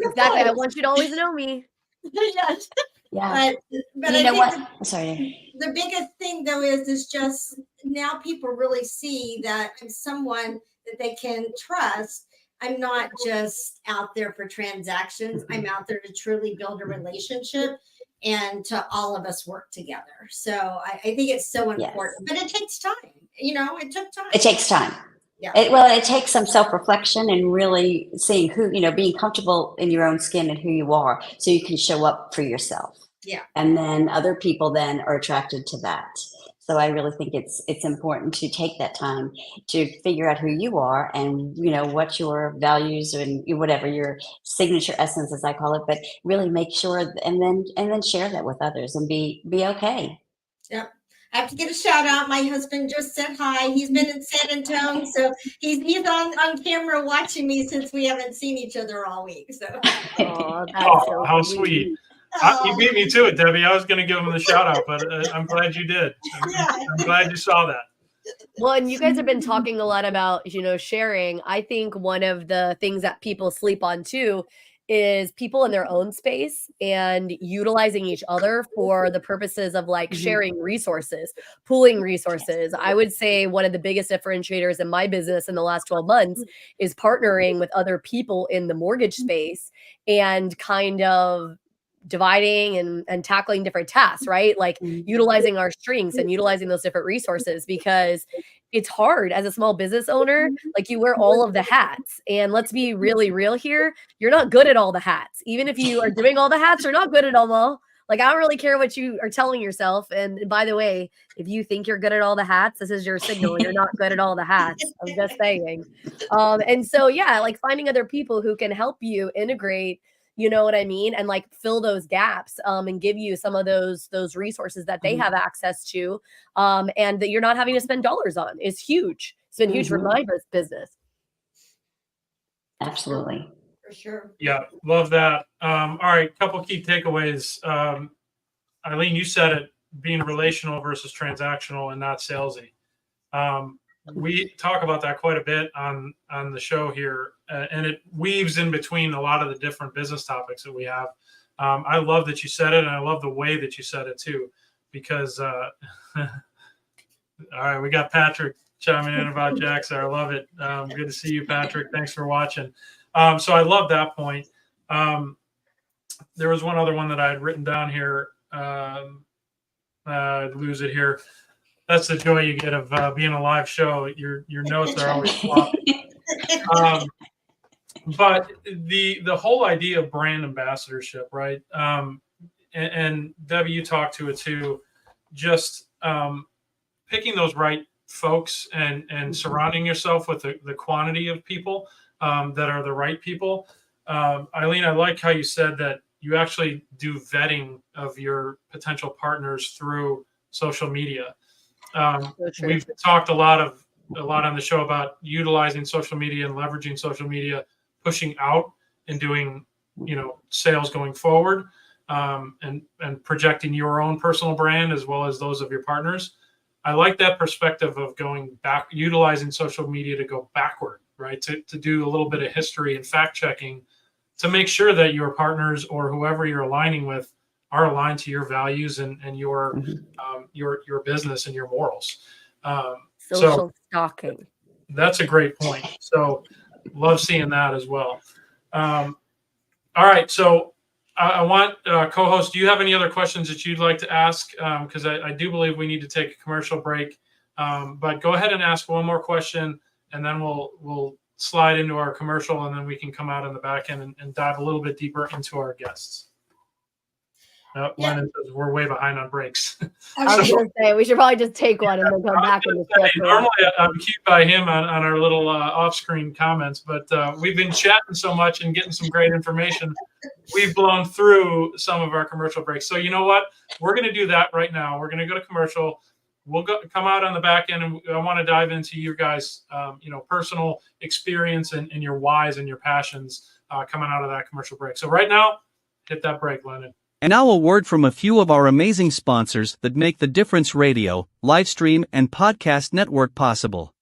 Exactly. I want you to always know me. Yes. Yeah. But you know what? I'm sorry. The biggest thing though is just now people really see that I'm someone that they can trust. I'm not just out there for transactions. I'm out there to truly build a relationship and to all of us work together. So I think it's so important, but it takes time. It took time. It takes time. Yeah. It takes some self-reflection and really seeing who, being comfortable in your own skin and who you are so you can show up for yourself. Yeah. And then other people then are attracted to that. So I really think it's important to take that time to figure out who you are and, what your values and whatever your signature essence, as I call it, but really make sure and then share that with others and be okay. Yep. I have to get a shout out. My husband just said hi. He's been in San Antonio, so he's on camera watching me since we haven't seen each other all week. So, how sweet! You beat me to it, Debbie. I was going to give him the shout out, but I'm glad you did. I'm glad you saw that. Well, and you guys have been talking a lot about sharing. I think one of the things that people sleep on too is people in their own space and utilizing each other for the purposes of like sharing resources, pooling resources. I would say one of the biggest differentiators in my business in the last 12 months is partnering with other people in the mortgage space and kind of dividing and tackling different tasks, right? Like utilizing our strengths and utilizing those different resources, because it's hard as a small business owner. Like you wear all of the hats, and let's be really real here. You're not good at all the hats. Even if you are doing all the hats, you're not good at them all. Like, I don't really care what you are telling yourself. And by the way, if you think you're good at all the hats, this is your signal. You're not good at all the hats. I'm just saying. And so, yeah, like finding other people who can help you integrate, you know what I mean? And like fill those gaps and give you some of those resources that they have access to and that you're not having to spend dollars on is huge. It's been huge for my business. Absolutely. For sure. Yeah, love that. All right, couple key takeaways. Eileen, you said it, being relational versus transactional and not salesy. We talk about that quite a bit on the show here, and it weaves in between a lot of the different business topics that we have. I love that you said it, and I love the way that you said it too, because all right, we got Patrick chiming in about Jax. I love it. Good to see you, Patrick. Thanks for watching. So I love that point. There was one other one that I had written down here. I'd lose it here. That's the joy you get of being a live show. Your notes are always floppy. But the whole idea of brand ambassadorship, right? And Debbie, you talked to it too. Just picking those right folks and surrounding yourself with the quantity of people that are the right people. Eileen, I like how you said that you actually do vetting of your potential partners through social media. We've talked a lot on the show about utilizing social media and leveraging social media, pushing out and doing, sales going forward, and projecting your own personal brand as well as those of your partners. I like that perspective of going back, utilizing social media to go backward, right? To do a little bit of history and fact checking to make sure that your partners or whoever you're aligning with are aligned to your values and your business and your morals. Social stalking. That's a great point. So love seeing that as well. All right. So I want co-host, do you have any other questions that you'd like to ask? Because I do believe we need to take a commercial break. But go ahead and ask one more question, and then we'll slide into our commercial, and then we can come out on the back end and dive a little bit deeper into our guests. Lennon says we're way behind on breaks. I was going to say, we should probably just take one and then come back. Normally, I'm cute by him on our little off-screen comments, but we've been chatting so much and getting some great information. We've blown through some of our commercial breaks. So you know what? We're going to do that right now. We're going to go to commercial. We'll come out on the back end, and I want to dive into you guys, personal experience and your whys and your passions coming out of that commercial break. So right now, hit that break, Lennon. And now a word from a few of our amazing sponsors that make the Difference Radio, live stream, and podcast network possible.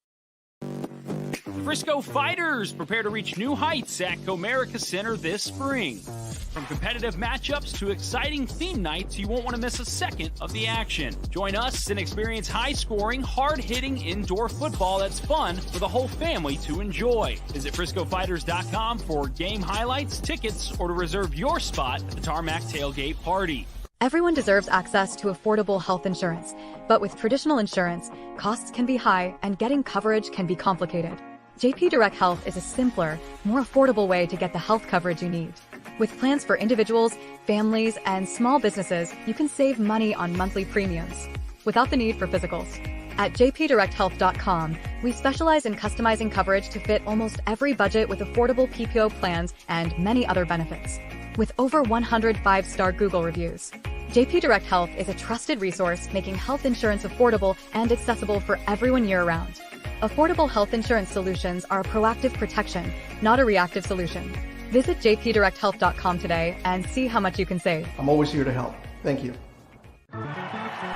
Frisco Fighters prepare to reach new heights at Comerica Center this spring. From competitive matchups to exciting theme nights, you won't want to miss a second of the action. Join us and experience high-scoring, hard-hitting indoor football that's fun for the whole family to enjoy. Visit FriscoFighters.com for game highlights, tickets, or to reserve your spot at the Tarmac Tailgate Party. Everyone deserves access to affordable health insurance, but with traditional insurance, costs can be high and getting coverage can be complicated. JP Direct Health is a simpler, more affordable way to get the health coverage you need. With plans for individuals, families, and small businesses, you can save money on monthly premiums without the need for physicals. At jpdirecthealth.com, we specialize in customizing coverage to fit almost every budget with affordable PPO plans and many other benefits. With over 100 5-star Google reviews, JP Direct Health is a trusted resource making health insurance affordable and accessible for everyone year-round. Affordable health insurance solutions are a proactive protection, not a reactive solution. Visit jpdirecthealth.com today and see how much you can save. I'm always here to help. Thank you.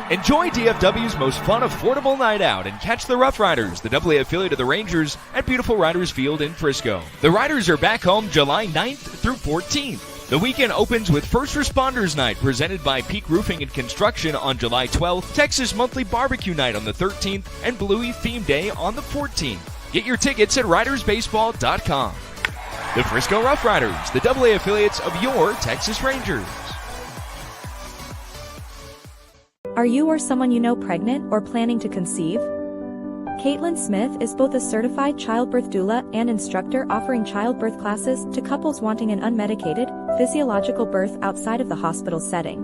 Enjoy DFW's most fun, affordable night out and catch the Rough Riders, the AA affiliate of the Rangers, at beautiful Riders Field in Frisco. The Riders are back home July 9th through 14th. The weekend opens with First Responders Night presented by Peak Roofing and Construction on July 12th, Texas Monthly Barbecue Night on the 13th, and Bluey Theme Day on the 14th. Get your tickets at ridersbaseball.com. The Frisco Rough Riders, the AA affiliates of your Texas Rangers. Are you or someone you know pregnant or planning to conceive? Caitlin Smith is both a certified childbirth doula and instructor offering childbirth classes to couples wanting an unmedicated, physiological birth outside of the hospital setting.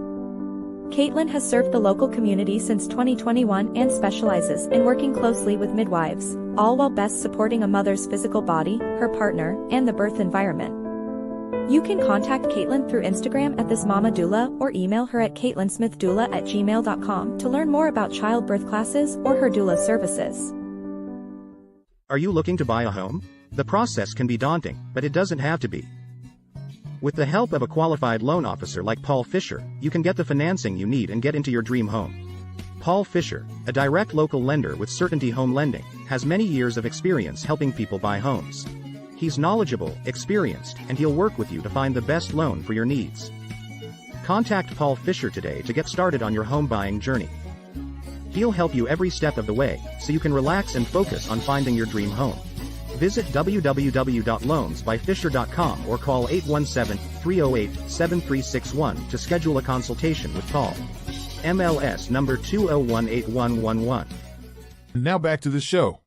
Caitlin has served the local community since 2021 and specializes in working closely with midwives, all while best supporting a mother's physical body, her partner, and the birth environment. You can contact Caitlin through Instagram at thismamadoula or email her at caitlinsmithdoula@gmail.com to learn more about childbirth classes or her doula services. Are you looking to buy a home? The process can be daunting, but it doesn't have to be. With the help of a qualified loan officer like Paul Fisher, you can get the financing you need and get into your dream home. Paul Fisher, a direct local lender with Certainty Home Lending, has many years of experience helping people buy homes. He's knowledgeable, experienced, and he'll work with you to find the best loan for your needs. Contact Paul Fisher today to get started on your home buying journey. He'll help you every step of the way, so you can relax and focus on finding your dream home. Visit www.loansbyfisher.com or call 817-308-7361 to schedule a consultation with Paul. MLS number 2018111. Now back to the show.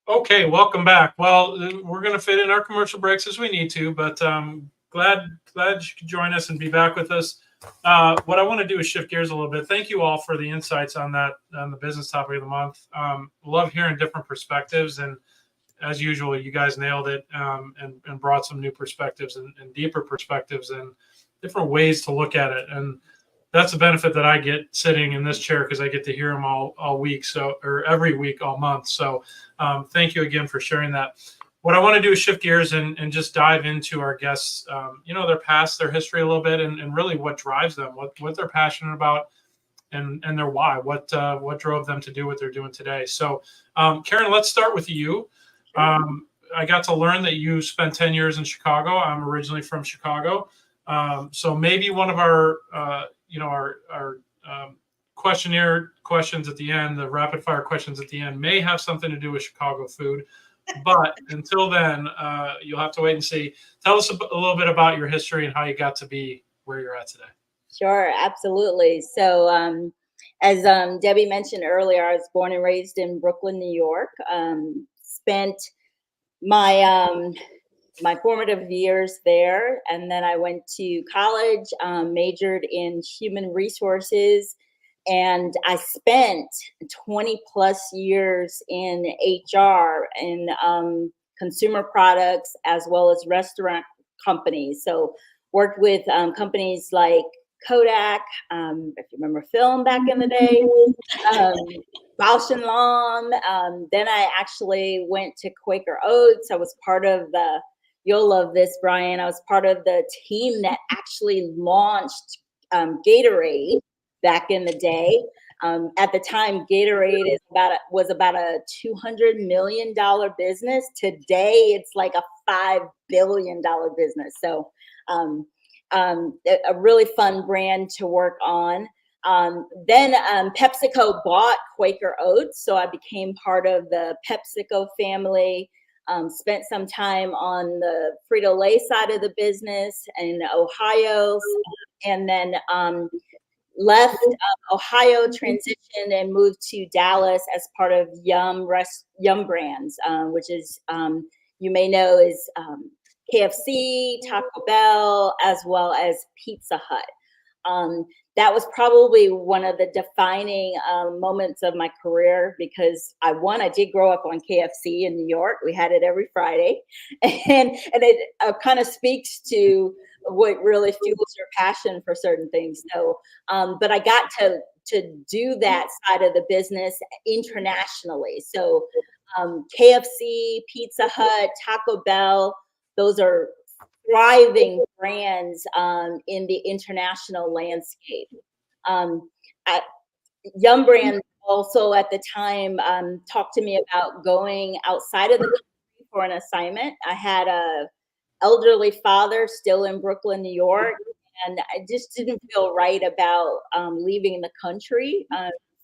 Okay, welcome back. Well, we're going to fit in our commercial breaks as we need to, but glad you could join us and be back with us. What I want to do is shift gears a little bit. Thank you all for the insights on that, on the business topic of the month. Love hearing different perspectives, and as usual, you guys nailed it and brought some new perspectives and deeper perspectives and different ways to look at it. And that's a benefit that I get sitting in this chair, because I get to hear them all week, or every week all month. So thank you again for sharing that. What I want to do is shift gears and just dive into our guests, their past, their history a little bit, and really what drives them, what they're passionate about, and their why, what drove them to do what they're doing today. So Karen, let's start with you. I got to learn that you spent 10 years in Chicago. I'm originally from Chicago. So maybe one of our questionnaire questions at the end, the rapid fire questions at the end, may have something to do with Chicago food. But until then, you'll have to wait and see. Tell us a little bit about your history and how you got to be where you're at today. Sure, absolutely. So as Debbie mentioned earlier, I was born and raised in Brooklyn, New York. Spent my formative years there, and then I went to college, majored in human resources, and I spent 20 plus years in HR and consumer products as well as restaurant companies. So worked with companies like Kodak, if you remember film back in the day, Bausch and Lomb. Then I actually went to Quaker Oats. I was part of you'll love this, Brian. I was part of the team that actually launched Gatorade back in the day. At the time, Gatorade was about a $200 million business. Today, it's like a $5 billion business. So a really fun brand to work on. Then PepsiCo bought Quaker Oats, so I became part of the PepsiCo family. Spent some time on the Frito-Lay side of the business in Ohio, and then left Ohio, transitioned, and moved to Dallas as part of Yum Brands, which is, you may know, is KFC, Taco Bell, as well as Pizza Hut. That was probably one of the defining moments of my career, because I did grow up on KFC in New York. We had it every Friday, and it kind of speaks to what really fuels your passion for certain things. So, but I got to do that side of the business internationally. So, KFC, Pizza Hut, Taco Bell, those are thriving brands in the international landscape. Yum Brand also at the time talked to me about going outside of the country for an assignment. I had a elderly father still in Brooklyn, New York, and I just didn't feel right about leaving the country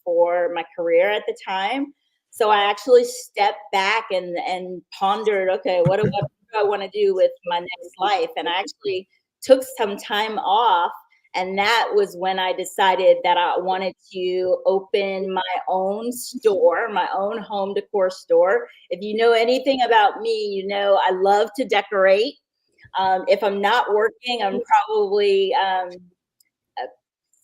for my career at the time. So I actually stepped back and pondered, okay, what do I want to do with my next life? And I actually took some time off, and that was when I decided that I wanted to open my own store, my own home decor store. If you know anything about me, you know I love to decorate. If I'm not working, I'm probably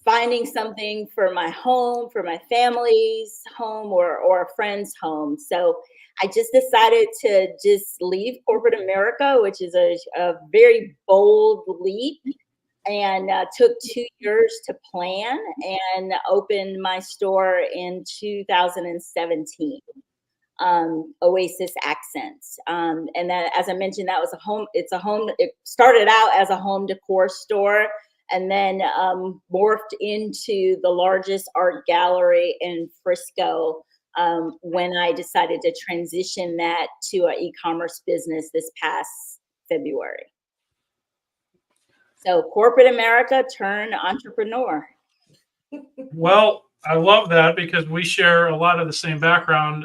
finding something for my home, for my family's home, or a friend's home. So I just decided to just leave corporate America, which is a very bold leap, and took 2 years to plan and opened my store in 2017. Oasis Accents. And that, as I mentioned, that was it started out as a home decor store, and then morphed into the largest art gallery in Frisco when I decided to transition that to an e-commerce business this past February. So corporate America turned entrepreneur. Well, I love that, because we share a lot of the same background,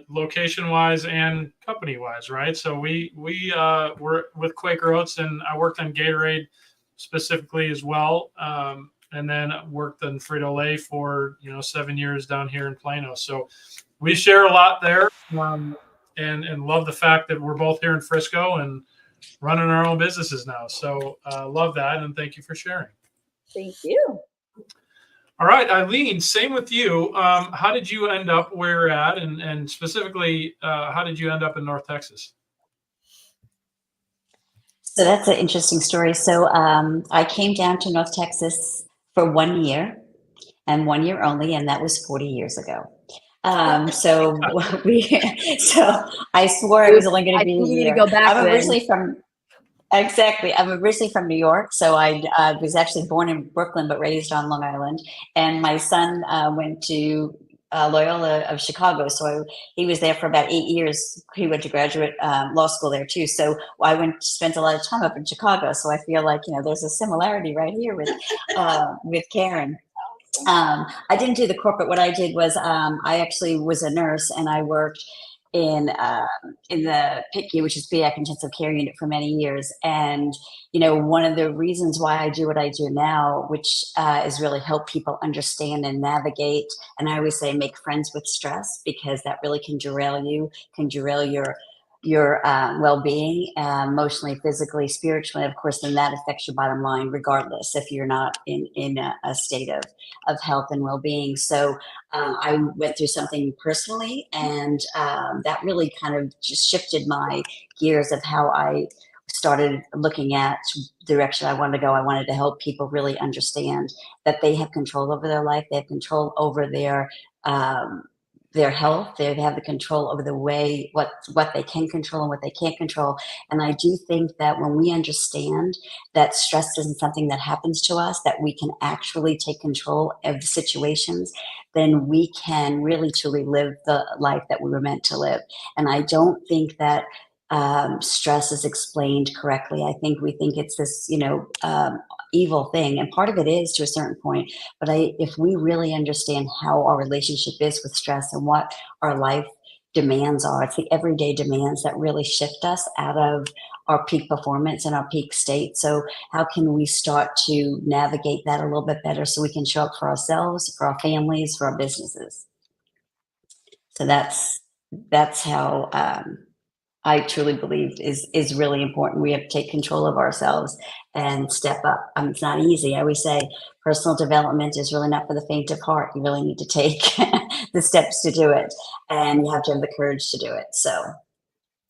location-wise and company-wise, right? So we were with Quaker Oats, and I worked on Gatorade specifically as well, and then worked on Frito-Lay for 7 years down here in Plano. So we share a lot there, and love the fact that we're both here in Frisco and running our own businesses now. So love that, and thank you for sharing. Thank you. All right, Eileen, same with you. How did you end up where you're at, and specifically, how did you end up in North Texas? So that's an interesting story. So I came down to North Texas for 1 year, and 1 year only, and that was 40 years ago. So I swore I was only going to be a year. Go back I'm originally from New York. So I was actually born in Brooklyn, but raised on Long Island. And my son went to Loyola of Chicago. So he was there for about 8 years. He went to graduate law school there too. So I spent a lot of time up in Chicago. So I feel like, there's a similarity right here with Karen. I didn't do the corporate. What I did was I actually was a nurse, and I worked in the PICU, which is pediatric intensive care unit, for many years. And one of the reasons why I do what I do now, which is really help people understand and navigate, and I always say make friends with stress, because that really can derail your well-being, emotionally, physically, spiritually. Of course, then that affects your bottom line, regardless if you're not in a state of health and well-being. So I went through something personally, and that really kind of just shifted my gears of how I started looking at the direction I wanted to go. I wanted to help people really understand that they have control over their life. They have control over their their health. They have the control over the way what they can control and what they can't control. And I do think that when we understand that stress isn't something that happens to us, that we can actually take control of the situations, then we can really truly live the life that we were meant to live. And I don't think that stress is explained correctly. I think we think it's this, evil thing, and part of it is to a certain point. But if we really understand how our relationship is with stress and what our life demands are, it's the everyday demands that really shift us out of our peak performance and our peak state. So how can we start to navigate that a little bit better so we can show up for ourselves, for our families, for our businesses? So that's how I truly believe is really important. We have to take control of ourselves and step up. It's not easy. I always say personal development is really not for the faint of heart. You really need to take the steps to do it, and you have to have the courage to do it. So,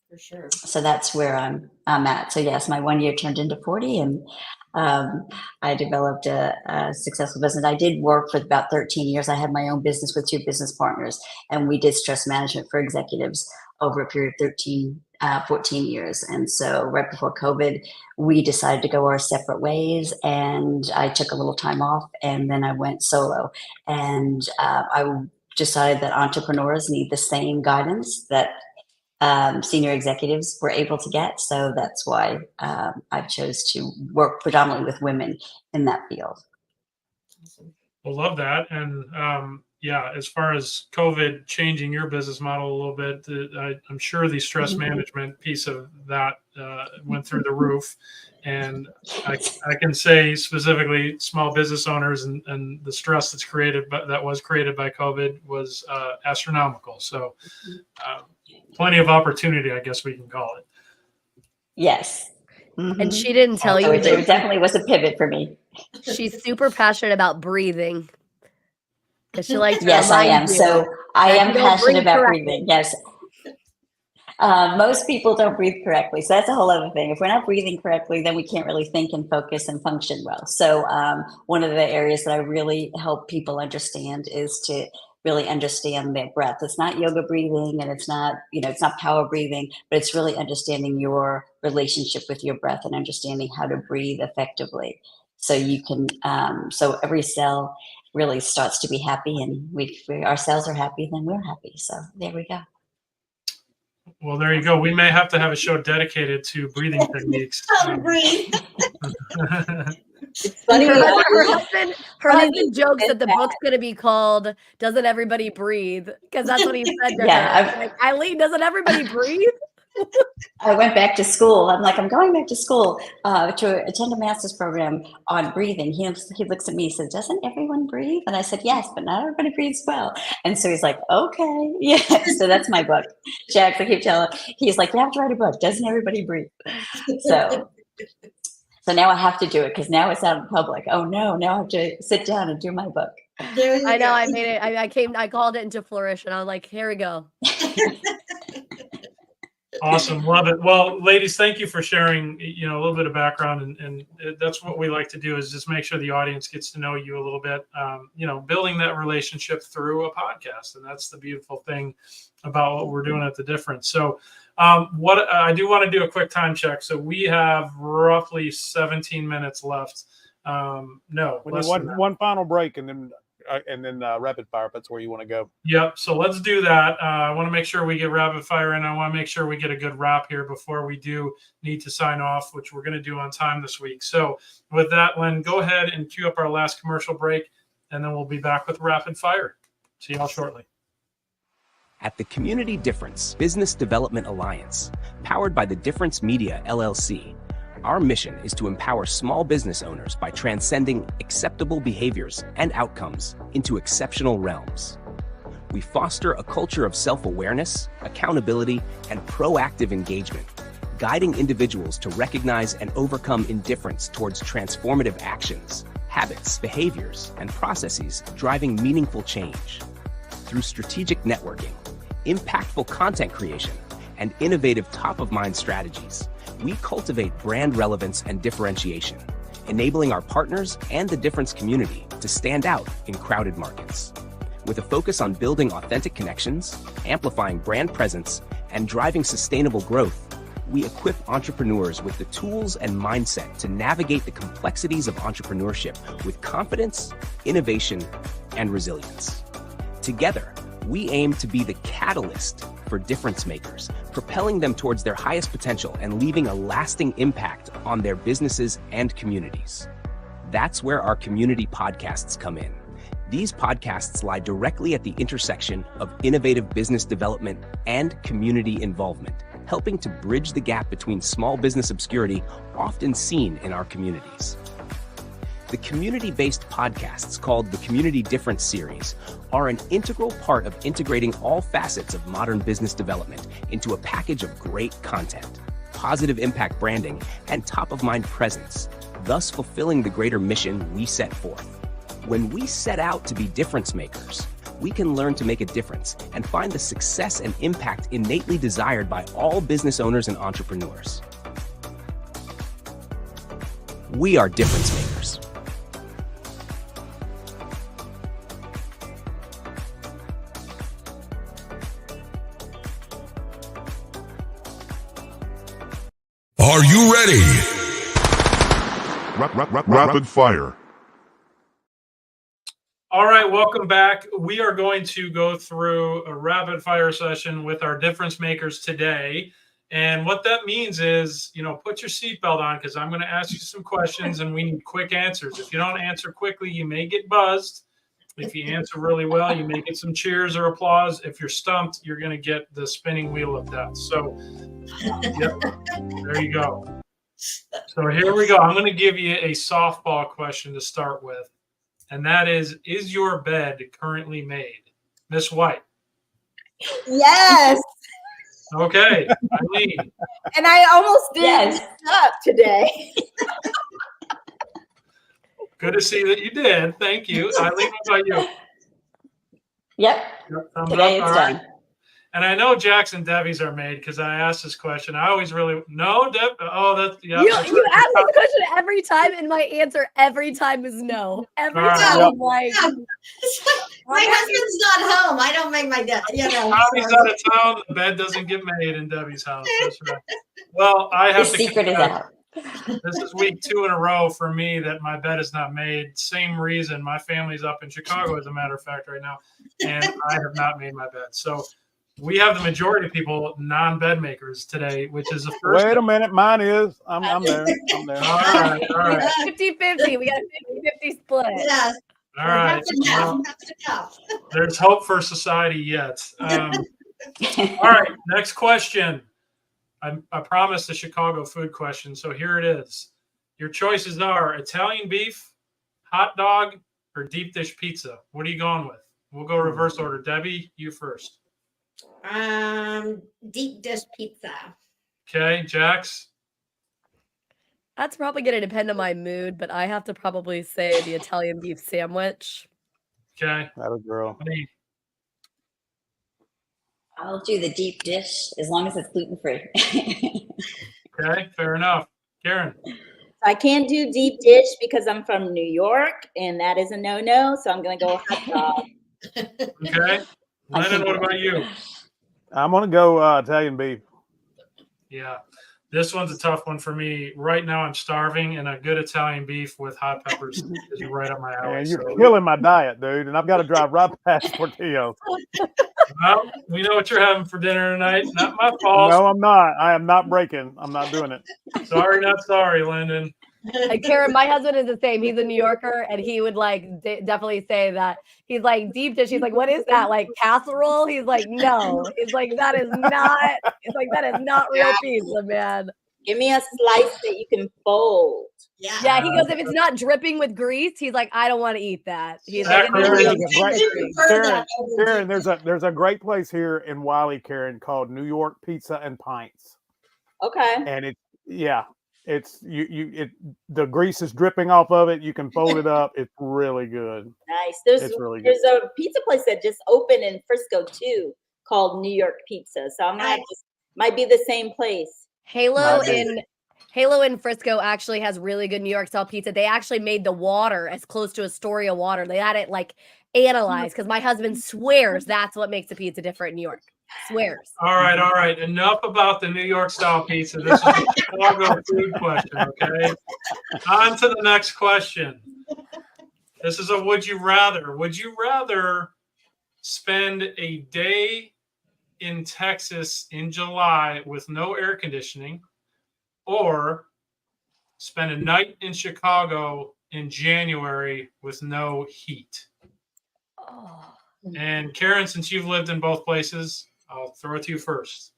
for sure. So that's where I'm at. So yes, my 1 year turned into 40, and I developed a successful business. I did work for about 13 years. I had my own business with 2 business partners, and we did stress management for executives over a period of 14 years. And so right before COVID, we decided to go our separate ways, and I took a little time off, and then I went solo. And I decided that entrepreneurs need the same guidance that senior executives were able to get. So that's why I chose to work predominantly with women in that field. Well, love that. And yeah, as far as COVID changing your business model a little bit, I'm sure the stress management piece of that went through the roof. And I can say specifically small business owners and the stress that's created, that was created by COVID was astronomical. So plenty of opportunity, I guess we can call it. Yes. And she didn't tell you. It definitely was a pivot for me. She's super passionate about breathing. She likes yes, I am. So I am passionate about breathing. Yes. Most people don't breathe correctly. So that's a whole other thing. If we're not breathing correctly, then we can't really think and focus and function well. So one of the areas that I really help people understand is to really understand their breath. It's not yoga breathing, and it's not, it's not power breathing, but it's really understanding your relationship with your breath and understanding how to breathe effectively. So you can, so every cell really starts to be happy, and our cells are happy, then we're happy. So there we go. Well, there you go. We may have to have a show dedicated to breathing techniques. Breathe. It's funny. Her husband jokes that the book's going to be called "Doesn't Everybody Breathe?" because that's what he said to her. Like, Eileen, doesn't everybody breathe? I went back to school. I'm going back to school to attend a master's program on breathing. He looks at me and says, "Doesn't everyone breathe?" And I said, "Yes, but not everybody breathes well." And so he's like, "Okay." Yeah. So that's my book. Jax, I keep telling him, he's like, "You have to write a book. Doesn't everybody breathe?" So now I have to do it because now it's out in public. Oh no, now I have to sit down and do my book. I know. I made it. I called it into flourish, and I was like, "Here we go." Awesome. Love it. Well, ladies, thank you for sharing, a little bit of background, and that's what we like to do, is just make sure the audience gets to know you a little bit, building that relationship through a podcast. And that's the beautiful thing about what we're doing at The Difference. So what I do want to do a quick time check. So we have roughly 17 minutes left. One final break, and then rapid fire. That's where you want to go. Yep. So let's do that. I want to make sure we get rapid fire in. I want to make sure we get a good wrap here before we do need to sign off, which we're going to do on time this week. So with that, Len, go ahead and cue up our last commercial break, and then we'll be back with rapid fire. See y'all shortly. At the Community Difference Business Development Alliance, powered by the Difference Media, LLC, our mission is to empower small business owners by transcending acceptable behaviors and outcomes into exceptional realms. We foster a culture of self-awareness, accountability, and proactive engagement, guiding individuals to recognize and overcome indifference towards transformative actions, habits, behaviors, and processes driving meaningful change. Through strategic networking, impactful content creation, and innovative top-of-mind strategies, we cultivate brand relevance and differentiation, enabling our partners and the Difference community to stand out in crowded markets. With a focus on building authentic connections, amplifying brand presence, and driving sustainable growth, we equip entrepreneurs with the tools and mindset to navigate the complexities of entrepreneurship with confidence, innovation, and resilience. Together, we aim to be the catalyst for difference makers, propelling them towards their highest potential and leaving a lasting impact on their businesses and communities. That's where our community podcasts come in. These podcasts lie directly at the intersection of innovative business development and community involvement, helping to bridge the gap between small business obscurity often seen in our communities. The community-based podcasts called the Community Difference series are an integral part of integrating all facets of modern business development into a package of great content, positive impact branding, and top-of-mind presence, thus fulfilling the greater mission we set forth. When we set out to be difference makers, we can learn to make a difference and find the success and impact innately desired by all business owners and entrepreneurs. We are difference makers. Are you ready? Rapid fire. All right, welcome back. We are going to go through a rapid fire session with our difference makers today. And what that means is, put your seatbelt on because I'm going to ask you some questions and we need quick answers. If you don't answer quickly, you may get buzzed. If you answer really well, you may get some cheers or applause. If you're stumped, you're going to get the spinning wheel of death. So, yep, there you go. So here we go. I'm going to give you a softball question to start with. And that is your bed currently made? Miss White. Yes. Okay. Eileen. And I almost did up today. Good to see that you did. Thank you. Eileen, what about you? Yep. Today it's done. And I know Jax and Debbie's are made because I asked this question. I always really no. Deb. Oh, that's yeah. You ask this question every time, and my answer every time is no. Every time, like my husband's not home. I don't make my bed. Tommy's out of town. The bed doesn't get made in Debbie's house. That's right. Well, I have the to. Secret is out. This is week 2 in a row for me that my bed is not made. Same reason. My family's up in Chicago, as a matter of fact, right now, and I have not made my bed. So. We have the majority of people non-bed makers today, which is the first. Wait a minute, mine is. I'm there. I'm there. All right. 50-50. We got a 50-50 split. Yes. All right. Well, there's hope for society yet. All right. Next question. I promised the Chicago food question, so here it is. Your choices are Italian beef, hot dog, or deep dish pizza. What are you going with? We'll go reverse order. Debbie, you first. Deep dish pizza. Okay, Jax. That's probably going to depend on my mood, but I have to probably say the Italian beef sandwich. Okay. That a girl. I'll do the deep dish as long as it's gluten-free. Okay, fair enough. Karen. I can't do deep dish because I'm from New York, and that is a no-no, so I'm going to go hot dog. Okay. Lennon, what about you? I'm going to go Italian beef. Yeah. This one's a tough one for me. Right now, I'm starving, and a good Italian beef with hot peppers is right up my alley. Man, you're killing my diet, dude, and I've got to drive right past Portillo. Well, we know what you're having for dinner tonight. Not my fault. No, I'm not. I am not breaking. I'm not doing it. Sorry, not sorry, Lyndon. And Karen, my husband is the same. He's a New Yorker, and he would definitely say that. He's like, deep dish. He's like, what is that? Like casserole? He's like, no. He's like, that is not. He's like, that is not real pizza, man. Give me a slice that you can fold. Yeah. He goes, if it's not dripping with grease, he's like, I don't want to eat that. He's like, Karen, there's a great place here in Wiley, Karen, called New York Pizza and Pints. Okay. And it's the grease is dripping off of it. You can fold it up. It's really good. Nice. There's a pizza place that just opened in Frisco too, called New York Pizza. So I'm gonna might be the same place. Halo Halo in Frisco actually has really good New York style pizza. They actually made the water as close to Astoria water. They had it like analyzed because my husband swears that's what makes a pizza different in New York. Swears. All right. Enough about the New York style pizza. This is a Chicago food question, okay? On to the next question. This is a would you rather. Would you rather spend a day in Texas in July with no air conditioning, or spend a night in Chicago in January with no heat? Oh. And Karen, since you've lived in both places, I'll throw it to you first.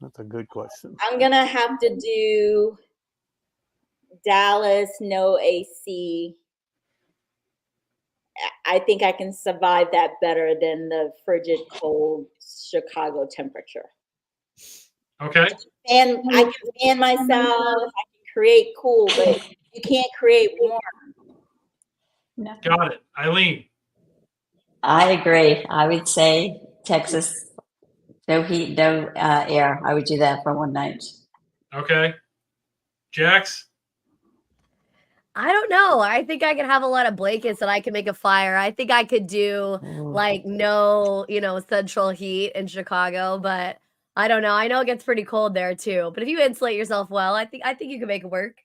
That's a good question. I'm gonna have to do Dallas, no AC. I think I can survive that better than the frigid, cold Chicago temperature. Okay. And I can fan myself, I can create cool, but you can't create warm. Got it. Eileen. I agree. I would say Texas, no heat, no air. I would do that for one night. Okay. Jax? I don't know. I think I could have a lot of blankets and I could make a fire. I think I could do like no, central heat in Chicago, but I don't know. I know it gets pretty cold there too. But if you insulate yourself well, I think you can make it work.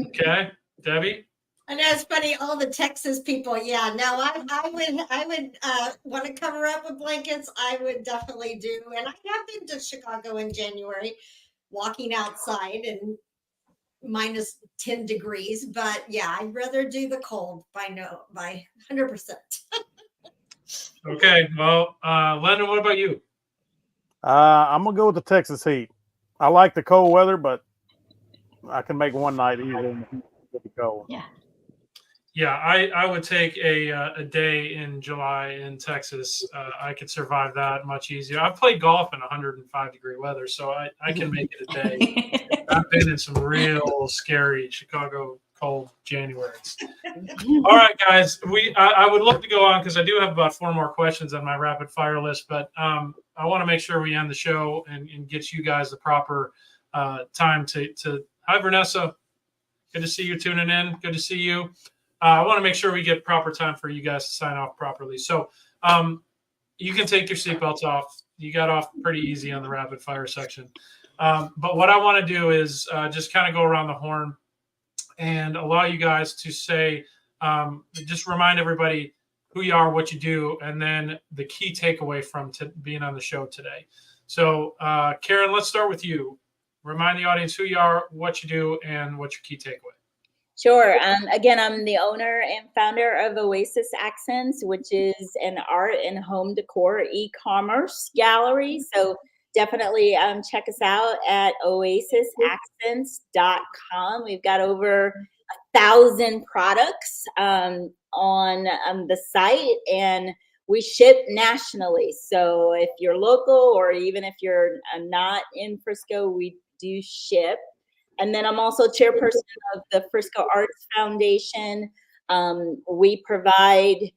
Okay. Debbie? I know it's funny, all the Texas people. Yeah, no, I would want to cover up with blankets. I would definitely do. And I have been to Chicago in January, walking outside and minus 10 degrees. But yeah, I'd rather do the cold by 100%. Okay. Well, Landon, what about you? I'm gonna go with the Texas heat. I like the cold weather, but I can make one night even with the cold. Yeah, I would take a day in July in Texas. I could survive that much easier. I've played golf in 105-degree weather, so I can make it a day. I've been in some real scary Chicago cold Januaries. All right, guys. I would love to go on because I do have about 4 more questions on my rapid fire list, but I want to make sure we end the show and get you guys the proper time to. Hi, Vanessa. Good to see you tuning in. Good to see you. I want to make sure we get proper time for you guys to sign off properly. So you can take your seatbelts off. You got off pretty easy on the rapid fire section. But what I want to do is just kind of go around the horn and allow you guys to say, just remind everybody who you are, what you do, and then the key takeaway from being on the show today. So Karen, let's start with you. Remind the audience who you are, what you do, and what's your key takeaway. Sure. Again, I'm the owner and founder of Oasis Accents, which is an art and home decor e-commerce gallery. So definitely check us out at oasisaccents.com. We've got over 1,000 products on the site, and we ship nationally. So if you're local or even if you're not in Frisco, we do ship. And then I'm also chairperson of the Frisco Arts Foundation. We provide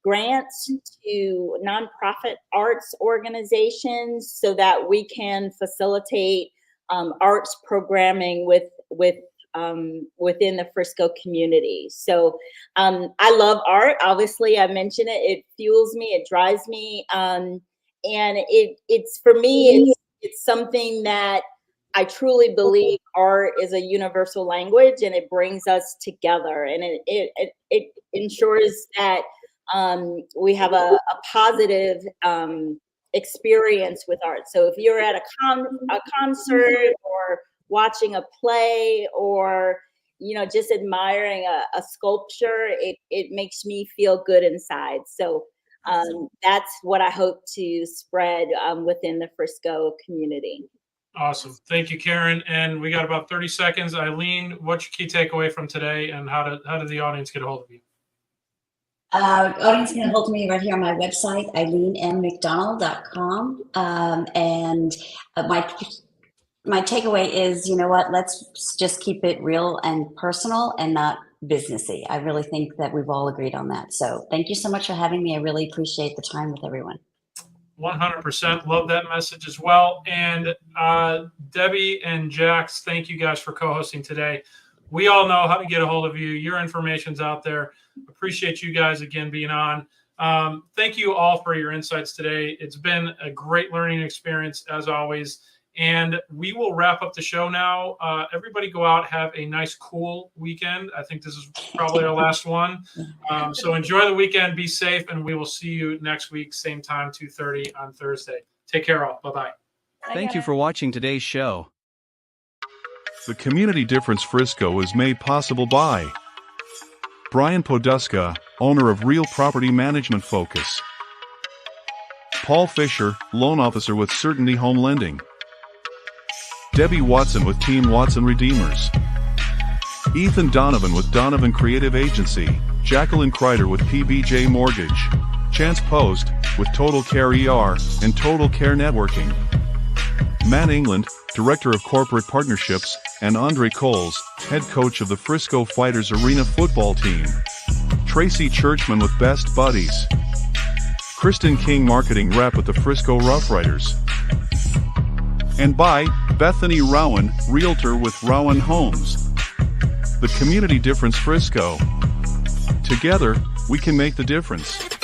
grants to nonprofit arts organizations so that we can facilitate arts programming within the Frisco community. So I love art. Obviously, I mentioned it. It fuels me. It drives me. And it's for me, it's something that I truly believe art is a universal language, and it brings us together, and it ensures that we have a positive experience with art. So if you're at a concert or watching a play or just admiring a sculpture, it makes me feel good inside. So that's what I hope to spread within the Frisco community. Awesome. Thank you, Karen. And we got about 30 seconds. Eileen, what's your key takeaway from today, and how did the audience get a hold of you? Audience can hold me right here on my website, eileenmmcdonald.com. And my takeaway is, you know what, let's just keep it real and personal and not businessy. I really think that we've all agreed on that. So thank you so much for having me. I really appreciate the time with everyone. 100% love that message as well. And Debbie and Jax, thank you guys for co-hosting today. We all know how to get a hold of you. Your information's out there. Appreciate you guys again being on. Thank you all for your insights today. It's been a great learning experience as always. And we will wrap up the show now. Everybody go out, have a nice, cool weekend. I think this is probably our last one. So enjoy the weekend, be safe, and we will see you next week, same time, 2:30 on Thursday. Take care all. Bye-bye. Thank you for watching today's show. The Community Difference Frisco is made possible by Brian Poduska, owner of Real Property Management Focus. Paul Fisher, loan officer with Certainty Home Lending. Debbie Watson with Team Watson Redeemers. Ethan Donovan with Donovan Creative Agency. Jacqueline Crider with PBJ Mortgage. Chance Post with Total Care ER and Total Care Networking. Matt England, Director of Corporate Partnerships, and Andre Coles, Head Coach of the Frisco Fighters Arena Football Team. Tracy Churchman with Best Buddies. Kristen King, Marketing Rep with the Frisco Rough Riders. And by Bethany Rowan, Realtor with Rowan Homes. The Community Difference Frisco. Together, we can make the difference.